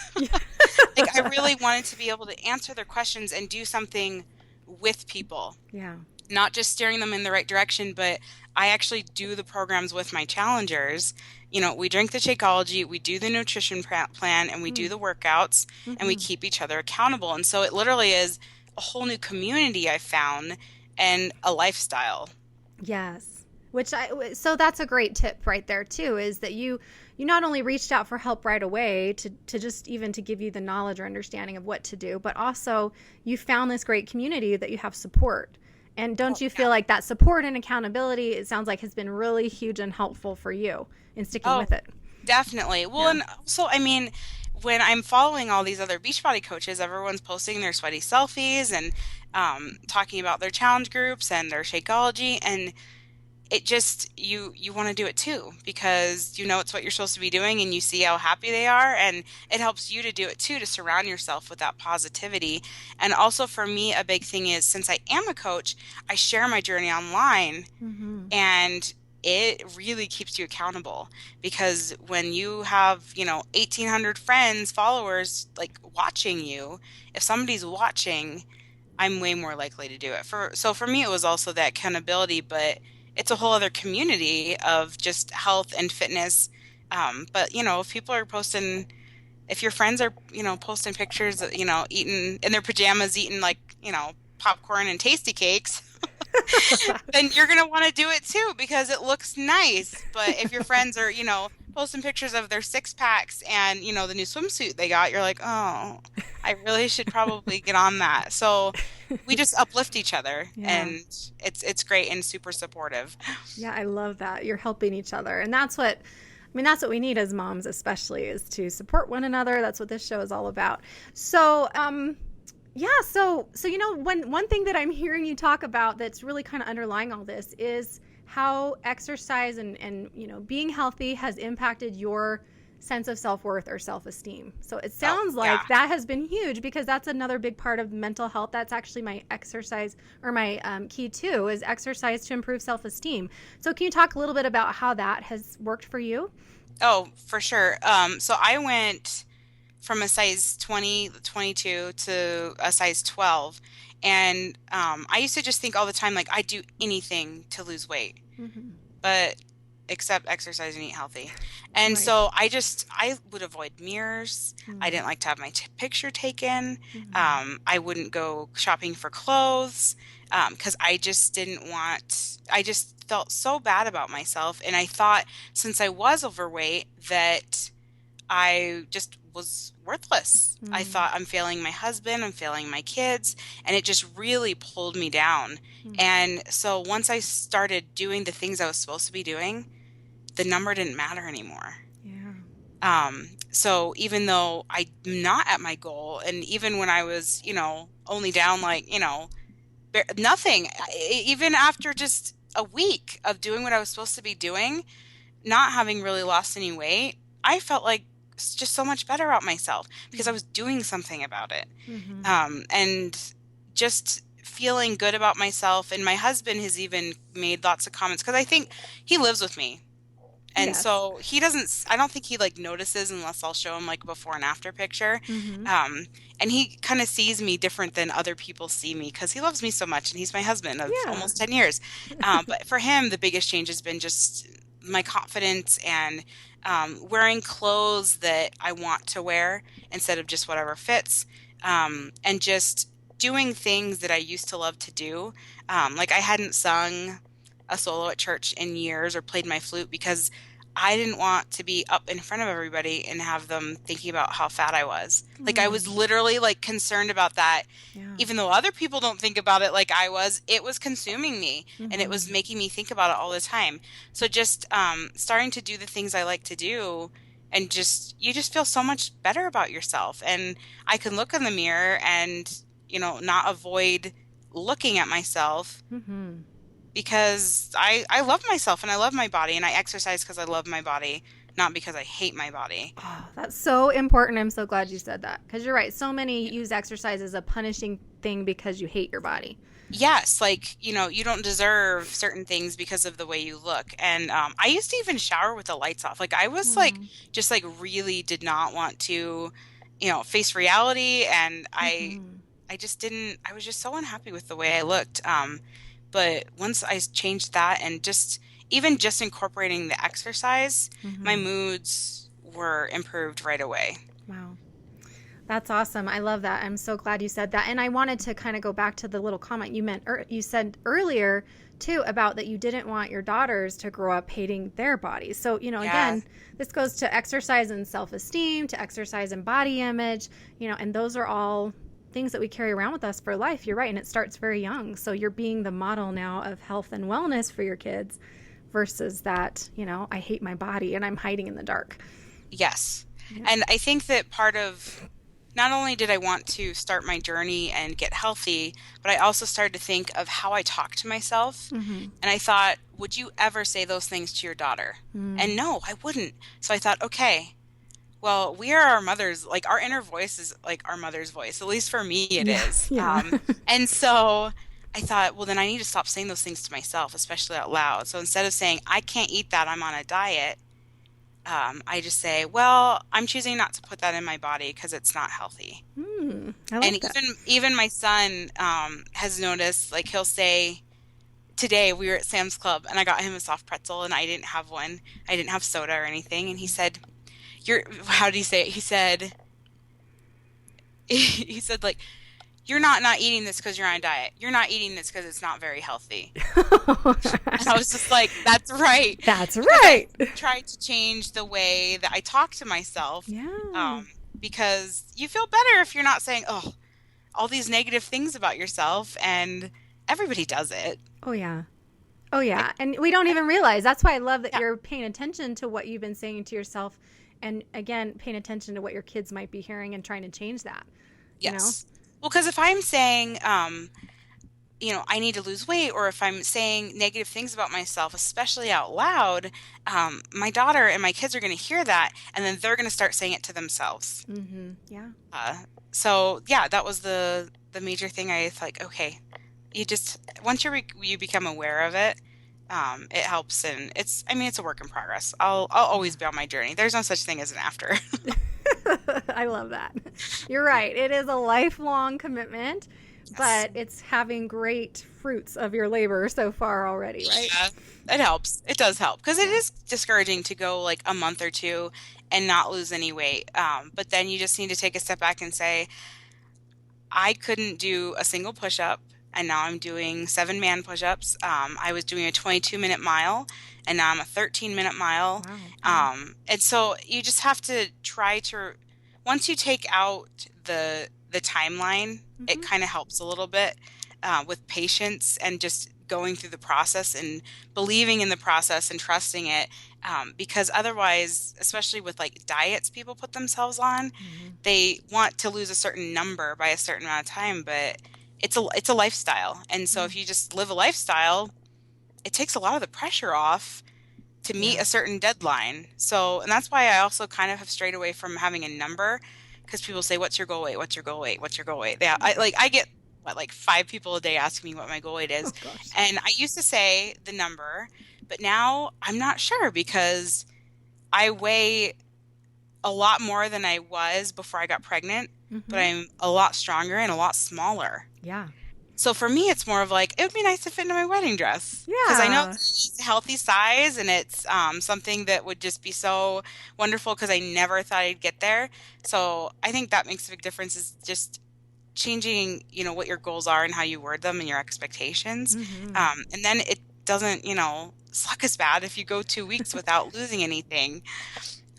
Like I really wanted to be able to answer their questions and do something with people, Yeah. not just steering them in the right direction, but I actually do the programs with my challengers. We drink the Shakeology, we do the nutrition plan, and we do the workouts, and we Mm-hmm. keep each other accountable. And so it literally is a whole new community I found and a lifestyle. Yes. So that's a great tip right there too, is that you not only reached out for help right away to just even to give you the knowledge or understanding of what to do, but also you found this great community that you have support. And don't you feel like that support and accountability, it sounds like, has been really huge and helpful for you in sticking Oh, with it? definitely. Well, Yeah. and also, I mean, when I'm following all these other Beachbody coaches, everyone's posting their sweaty selfies and talking about their challenge groups and their Shakeology, and it just you want to do it too because it's what you're supposed to be doing, and you see how happy they are, and it helps you to do it too, to surround yourself with that positivity. And also for me, a big thing is, since I am a coach, I share my journey online, Mm-hmm. and it really keeps you accountable, because when you have 1,800 friends, followers, like watching you, if somebody's watching, I'm way more likely to do it. For me, it was also that accountability, but it's a whole other community of just health and fitness. But if people are posting, if your friends are posting pictures, eating in their pajamas, eating like popcorn and tasty cakes, then you're gonna want to do it too because it looks nice. But if your friends are posting pictures of their six packs and the new swimsuit they got, you're like, oh, I really should probably get on that. So we just uplift each other, Yeah. and it's great and super supportive. Yeah, I love that. You're helping each other. And that's what we need as moms, especially, is to support one another. That's what this show is all about. So, yeah, so one thing that I'm hearing you talk about that's really kind of underlying all this is how exercise and being healthy has impacted your sense of self-worth or self-esteem. So it Oh, sounds like yeah. that has been huge, because that's another big part of mental health. That's actually my exercise, or my key too, is exercise to improve self-esteem. So can you talk a little bit about how that has worked for you? Oh, for sure. So I went from a size 20, 22 to a size 12. And I used to just think all the time, like, I'd do anything to lose weight, Mm-hmm. but except exercise and eat healthy. And Right. so I would avoid mirrors. I didn't like to have my picture taken. Mm-hmm. I wouldn't go shopping for clothes because I just didn't want, I just felt so bad about myself. And I thought, since I was overweight, that I just was worthless. I Mm-hmm. thought, I'm failing my husband, I'm failing my kids, and it just really pulled me down. And so once I started doing the things I was supposed to be doing, the number didn't matter anymore. Yeah. So even though I'm not at my goal, and even when I was, only down like, nothing, even after just a week of doing what I was supposed to be doing, not having really lost any weight, I felt like just so much better about myself because I was doing something about it. Mm-hmm. And just feeling good about myself. And my husband has even made lots of comments because I think he lives with me. And Yes. so he doesn't, I don't think he like notices unless I'll show him like a before and after picture. Mm-hmm. And he kind of sees me different than other people see me because he loves me so much and he's my husband of Yeah. almost 10 years. But for him, the biggest change has been just my confidence and wearing clothes that I want to wear instead of just whatever fits. And just doing things that I used to love to do. Like I hadn't sung a solo at church in years or played my flute because I didn't want to be up in front of everybody and have them thinking about how fat I was. Like I was literally like concerned about that. Yeah. Even though other people don't think about it like I was, it was consuming me and it was Mm-hmm. making me think about it all the time. So just starting to do the things I like to do and just you just feel so much better about yourself. And I can look in the mirror and, not avoid looking at myself Mm-hmm. because I love myself and I love my body and I exercise because I love my body, not because I hate my body. Oh, that's so important. I'm so glad you said that because you're right. So many use exercise as a punishing thing because you hate your body. Yes, like, you don't deserve certain things because of the way you look. And I used to even shower with the lights off. Like I was like, Mm. just like really did not want to, face reality. And Mm-hmm. I just didn't, I was just so unhappy with the way I looked. But once I changed that and even just incorporating the exercise, my Mm-hmm. moods were improved right away. Wow. That's awesome. I love that. I'm so glad you said that. And I wanted to kind of go back to the little comment you said earlier too about that you didn't want your daughters to grow up hating their bodies. So, Yeah. again, this goes to exercise and self-esteem, to exercise and body image, and those are all things that we carry around with us for life. You're right. And it starts very young. So you're being the model now of health and wellness for your kids versus that, I hate my body and I'm hiding in the dark. Yes. Yeah. And I think that part of not only did I want to start my journey and get healthy, but I also started to think of how I talk to myself. Mm-hmm. And I thought, would you ever say those things to your daughter? Mm. And no, I wouldn't. So I thought, okay, well, we are our mothers. Like our inner voice is like our mother's voice. At least for me, it Yeah. is. Yeah. And so I thought, well, then I need to stop saying those things to myself, especially out loud. So instead of saying, I can't eat that, I'm on a diet, I just say, well, I'm choosing not to put that in my body because it's not healthy. I And like that. even my son has noticed, like he'll say, today we were at Sam's Club and I got him a soft pretzel and I didn't have one. I didn't have soda or anything. And he said, how did he say it? He said, he said like, you're not eating this because you're on a diet. You're not eating this because it's not very healthy. And I was just like, that's right. That's Because I right. tried to change the way that I talk to myself. Yeah. Because you feel better if you're not saying, oh, all these negative things about yourself, and everybody does it. Oh, yeah. Oh, yeah. Like, And we don't even realize. That's why I love that yeah, you're paying attention to what you've been saying to yourself. And again, paying attention to what your kids might be hearing and trying to change that, you know? yes. Well, because if I'm saying, I need to lose weight, or if I'm saying negative things about myself, especially out loud, my daughter and my kids are going to hear that, and then they're going to start saying it to themselves. Mm-hmm. Yeah. So yeah, that was the major thing. I was like, okay, once you become aware of it, it helps, and it's a work in progress. I'll always be on my journey. There's no such thing as an after. I love that. You're right. It is a lifelong commitment, Yes. but it's having great fruits of your labor so far already, right? Yeah, it helps. It does help because it is discouraging to go like a month or two and not lose any weight. But then you just need to take a step back and say, I couldn't do a single push-up, and now I'm doing 7-man push-ups. I was doing a 22-minute mile, and now I'm a 13-minute mile. Wow. And so you just have to try to, once you take out the timeline, it Mm-hmm. kind of helps a little bit with patience and just going through the process and believing in the process and trusting it. Because otherwise, especially with like diets people put themselves on, Mm-hmm. they want to lose a certain number by a certain amount of time, but it's a lifestyle. And so Yeah. if you just live a lifestyle, it takes a lot of the pressure off to meet Yeah. a certain deadline. So, and that's why I also kind of have strayed away from having a number because people say, what's your goal weight? What's your goal weight? What's your goal weight? Yeah, I get like 5 people a day asking me what my goal weight Oh is. gosh. And I used to say the number, but now I'm not sure because I weigh a lot more than I was before I got pregnant, but Mm-hmm. I'm a lot stronger and a lot smaller. Yeah. So for me, it's more of like, it would be nice to fit into my wedding dress because I know Yeah. it's a healthy size and it's something that would just be so wonderful because I never thought I'd get there. So I think that makes a big difference is just changing, what your goals are and how you word them and your expectations. Mm-hmm. And then it doesn't, suck as bad if you go 2 weeks without losing anything.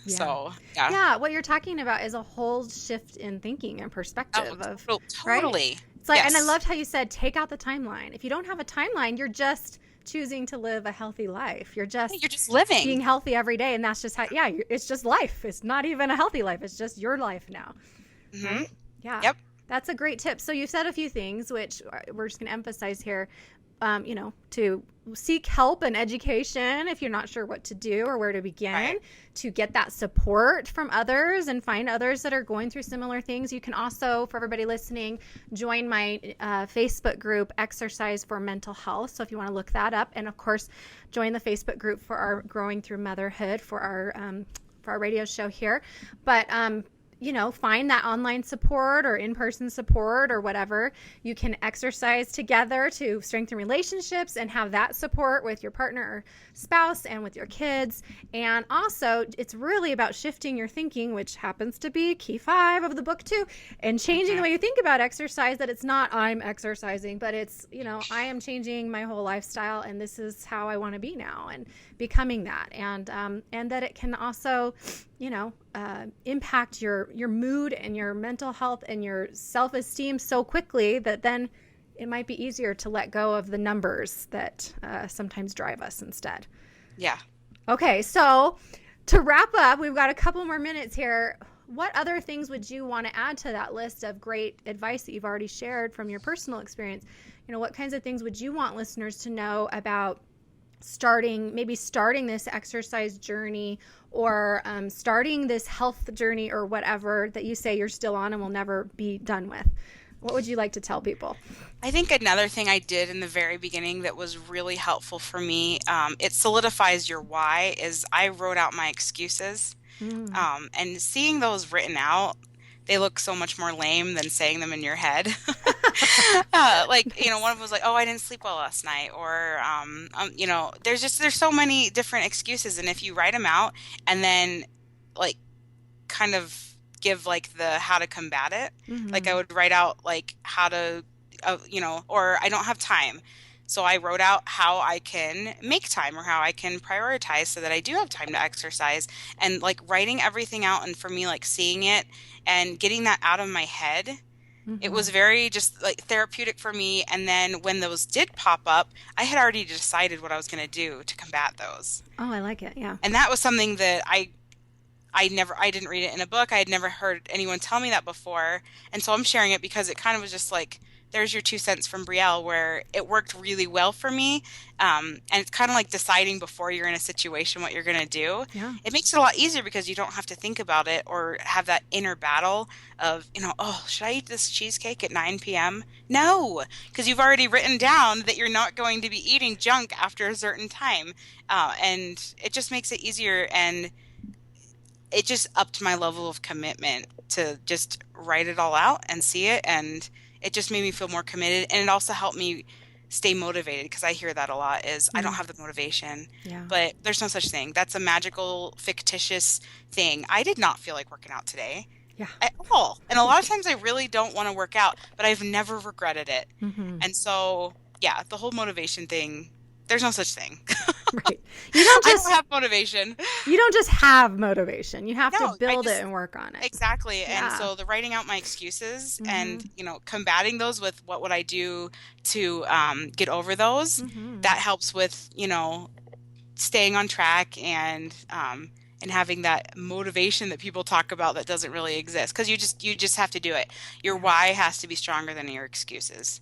Yeah. So, yeah. Yeah, what you're talking about is a whole shift in thinking and Oh, perspective of, right? totally. It's like, and I Yes. loved how you said, take out the timeline. If you don't have a timeline, you're just choosing to live a healthy life. You're Yeah, just you're just living. being healthy every day. And that's just how, yeah, it's just life. It's not even a healthy life. It's just your life now, Hmm. right? Yeah. Yep. That's a great tip. So you said a few things, which we're just going to emphasize here. To seek help and education if you're not sure what to do or where to begin, Right. to get that support from others and find others that are going through similar things. You can also, for everybody listening, join my Facebook group, Exercise for Mental Health. So if you want to look that up, and of course, join the Facebook group for our Growing Through Motherhood for our radio show here. But find that online support or in-person support or whatever. You can exercise together to strengthen relationships and have that support with your partner or spouse and with your kids. And also, it's really about shifting your thinking, which happens to be key 5 of the book too, and changing the way you think about exercise, that it's not I'm exercising, but it's, I am changing my whole lifestyle and this is how I want to be now, and becoming that. And that it can also, impact your mood and your mental health and your self-esteem so quickly that then it might be easier to let go of the numbers that sometimes drive us instead. Yeah. Okay, so to wrap up, we've got a couple more minutes here. What other things would you want to add to that list of great advice that you've already shared from your personal experience? What kinds of things would you want listeners to know about starting this exercise journey, or starting this health journey, or whatever that you say you're still on and will never be done with? What would you like to tell people? I think another thing I did in the very beginning that was really helpful for me, it solidifies your why, is I wrote out my excuses. Mm. And seeing those written out, they look so much more lame than saying them in your head. One of them was like, oh, I didn't sleep well last night. Or, there's so many different excuses. And if you write them out and then like kind of give like the how to combat it, Mm-hmm. like I would write out like how to, or I don't have time. So I wrote out how I can make time or how I can prioritize so that I do have time to exercise, and like writing everything out. And for me, like seeing it and getting that out of my head, Mm-hmm. it was very just like therapeutic for me. And then when those did pop up, I had already decided what I was going to do to combat those. Oh, I like it. Yeah. And that was something that I didn't read it in a book. I had never heard anyone tell me that before. And so I'm sharing it because it kind of was just like, there's your 2 cents from Brielle, where it worked really well for me. And it's kind of like deciding before you're in a situation what you're going to do. Yeah. It makes it a lot easier because you don't have to think about it or have that inner battle of, oh, should I eat this cheesecake at 9 p.m.? No, because you've already written down that you're not going to be eating junk after a certain time. And it just makes it easier, and it just upped my level of commitment to just write it all out and see it. And it just made me feel more committed. And it also helped me stay motivated, because I hear that a lot is I don't have the motivation. Yeah. But there's no such thing. That's a magical, fictitious thing. I did not feel like working out today. Yeah. At all. And a lot of times I really don't want to work out, but I've never regretted it. Mm-hmm. And so, yeah, the whole motivation thing, there's no such thing. Right. You don't I just don't have motivation. You don't just have motivation. You have No, to build it and work on it. Exactly. Yeah. And so the writing out my excuses Mm-hmm. and, combating those with what would I do to get over those, Mm-hmm. that helps with, staying on track and having that motivation that people talk about that doesn't really exist, because you just have to do it. Your why has to be stronger than your excuses.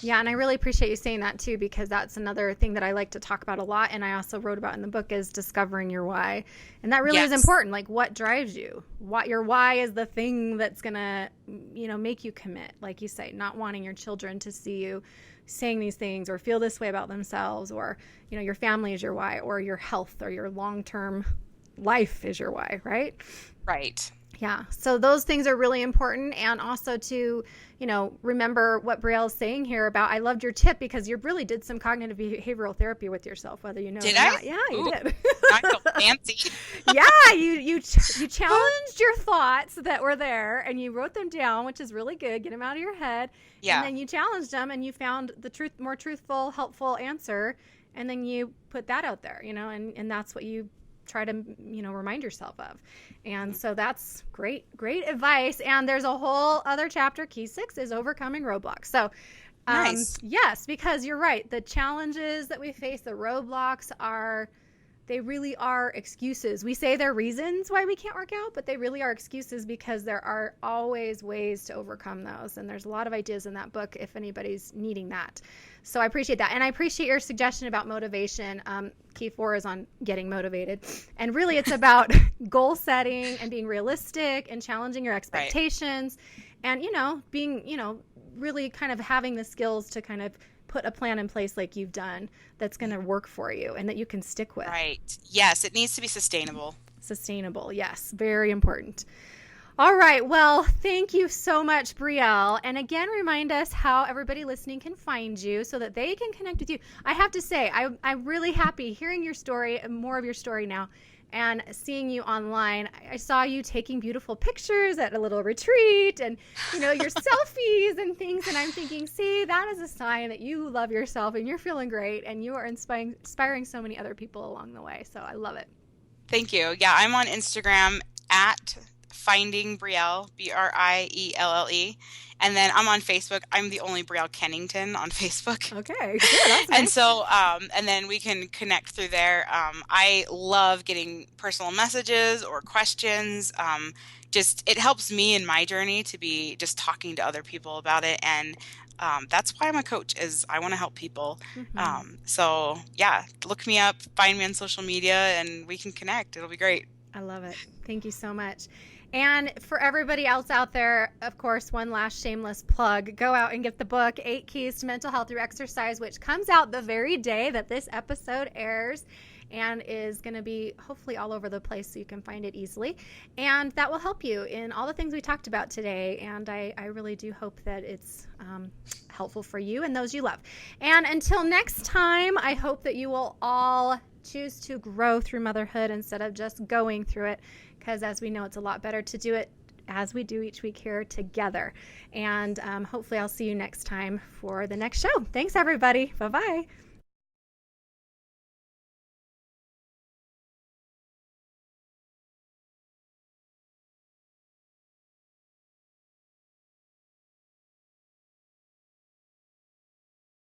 Yeah, and I really appreciate you saying that too, because that's another thing that I like to talk about a lot, and I also wrote about in the book, is discovering your why. And that really is important. Like, what drives you? What your why is the thing that's gonna, make you commit. Like you say, not wanting your children to see you saying these things or feel this way about themselves, or your family is your why, or your health or your long-term life is your why, right? Right. Yeah. So those things are really important. And also to, remember what Brielle is saying here about, I loved your tip, because you really did some cognitive behavioral therapy with yourself, whether you know Did it or I? not. Yeah, you Ooh, did. I feel fancy. Yeah, you challenged your thoughts that were there, and you wrote them down, which is really good. Get them out of your head. Yeah. And then you challenged them, and you found the more truthful, helpful answer. And then you put that out there, and that's what you try to remind yourself of. And so that's great advice. And there's a whole other chapter. Key 6 is overcoming roadblocks. So Nice. yes, because you're right, the challenges that we face, the roadblocks, they really are excuses. We say they're reasons why we can't work out, but they really are excuses, because there are always ways to overcome those. And there's a lot of ideas in that book if anybody's needing that. So I appreciate that. And I appreciate your suggestion about motivation. Key 4 is on getting motivated. And really it's about goal setting and being realistic and challenging your expectations. Right. And, being, really kind of having the skills to kind of put a plan in place like you've done that's going to work for you and that you can stick with. Right. Yes, it needs to be sustainable. Sustainable. Yes. Very important. All right. Well, thank you so much, Brielle. And again, remind us how everybody listening can find you so that they can connect with you. I have to say, I'm really happy hearing your story and more of your story now, and seeing you online. I saw you taking beautiful pictures at a little retreat, and your selfies and things, and I'm thinking, see, that is a sign that you love yourself and you're feeling great, and you are inspiring so many other people along the way. So I love it. Thank you. Yeah, I'm on Instagram at Finding Brielle, Brielle. And then I'm on Facebook. I'm the only Brielle Kennington on Facebook. Okay, good. That's nice. And so, and then we can connect through there. I love getting personal messages or questions. It helps me in my journey to be just talking to other people about it. And that's why I'm a coach, is I want to help people. Mm-hmm. So yeah, look me up, find me on social media, and we can connect. It'll be great. I love it. Thank you so much. And for everybody else out there, of course, one last shameless plug. Go out and get the book, 8 Keys to Mental Health Through Exercise, which comes out the very day that this episode airs, and is going to be hopefully all over the place so you can find it easily. And that will help you in all the things we talked about today. And I really do hope that it's helpful for you and those you love. And until next time, I hope that you will all choose to grow through motherhood instead of just going through it, because as we know, it's a lot better to do it as we do each week here together. And hopefully I'll see you next time for the next show. Thanks, everybody. Bye-bye.